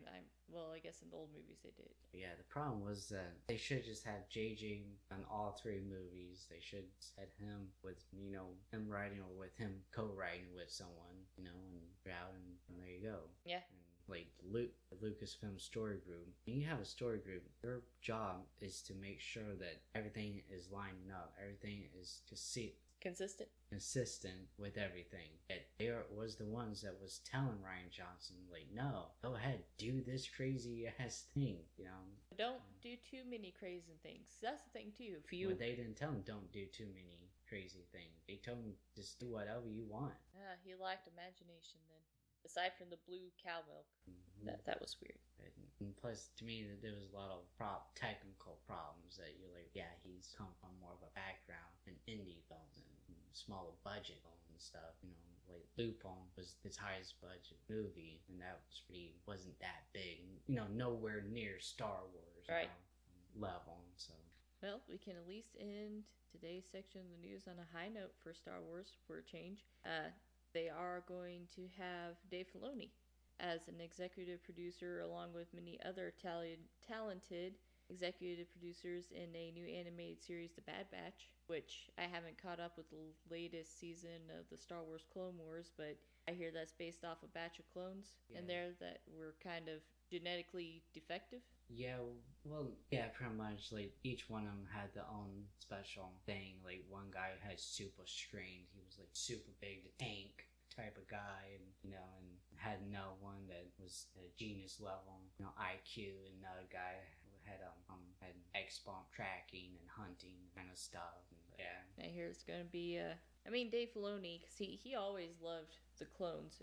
well, I guess in the old movies they did. Yeah, the problem was that they should just have JJ on all 3 movies. They should have him with, him writing or with him co-writing with someone, and out, and there you go. Yeah. And like Lucasfilm story group. When you have a story group, their job is to make sure that everything is lining up. Everything is consistent with everything. That they was the ones that was telling Rian Johnson, like, no, go ahead, do this crazy ass thing, Don't do too many crazy things. That's the thing too. If you, well, they didn't tell him don't do too many crazy things. They told him just do whatever you want. He lacked imagination then. Aside from the blue cow milk, that was weird. And plus, to me, there was a lot of technical problems that you're like, yeah, he's come from more of a background in indie films and smaller budget films and stuff. Like Lupin was his highest budget movie, and that wasn't that big. Nowhere near Star Wars level. So. Well, we can at least end today's section of the news on a high note for Star Wars for a change. They are going to have Dave Filoni as an executive producer, along with many other talented executive producers in a new animated series, The Bad Batch, which I haven't caught up with the latest season of the Star Wars Clone Wars, but I hear that's based off a batch of clones in there that were kind of genetically defective. Yeah, well, yeah, pretty much. Like, each one of them had their own special thing. Like, one guy had super strength. He was, like, super big, the tank type of guy, and had another one that was at a genius level, IQ, and another guy had X-bomb tracking and hunting kind of stuff. And, yeah. I hear it's going to be, Dave Filoni, because he always loved the clones,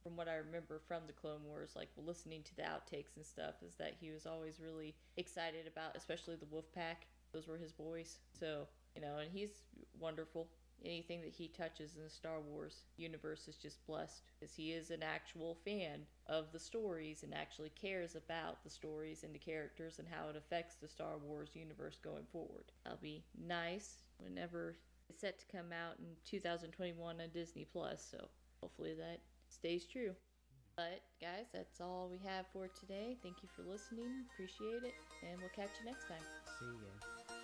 from what I remember from the Clone Wars, like listening to the outtakes and stuff, is that he was always really excited about, especially the Wolf Pack. Those were his boys. So, and he's wonderful. Anything that he touches in the Star Wars universe is just blessed, because he is an actual fan of the stories and actually cares about the stories and the characters and how it affects the Star Wars universe going forward. That'll be nice whenever it's set to come out in 2021 on Disney Plus, so hopefully that stays true. But guys, that's all we have for today. Thank you for listening. Appreciate it, and we'll catch you next time. See ya.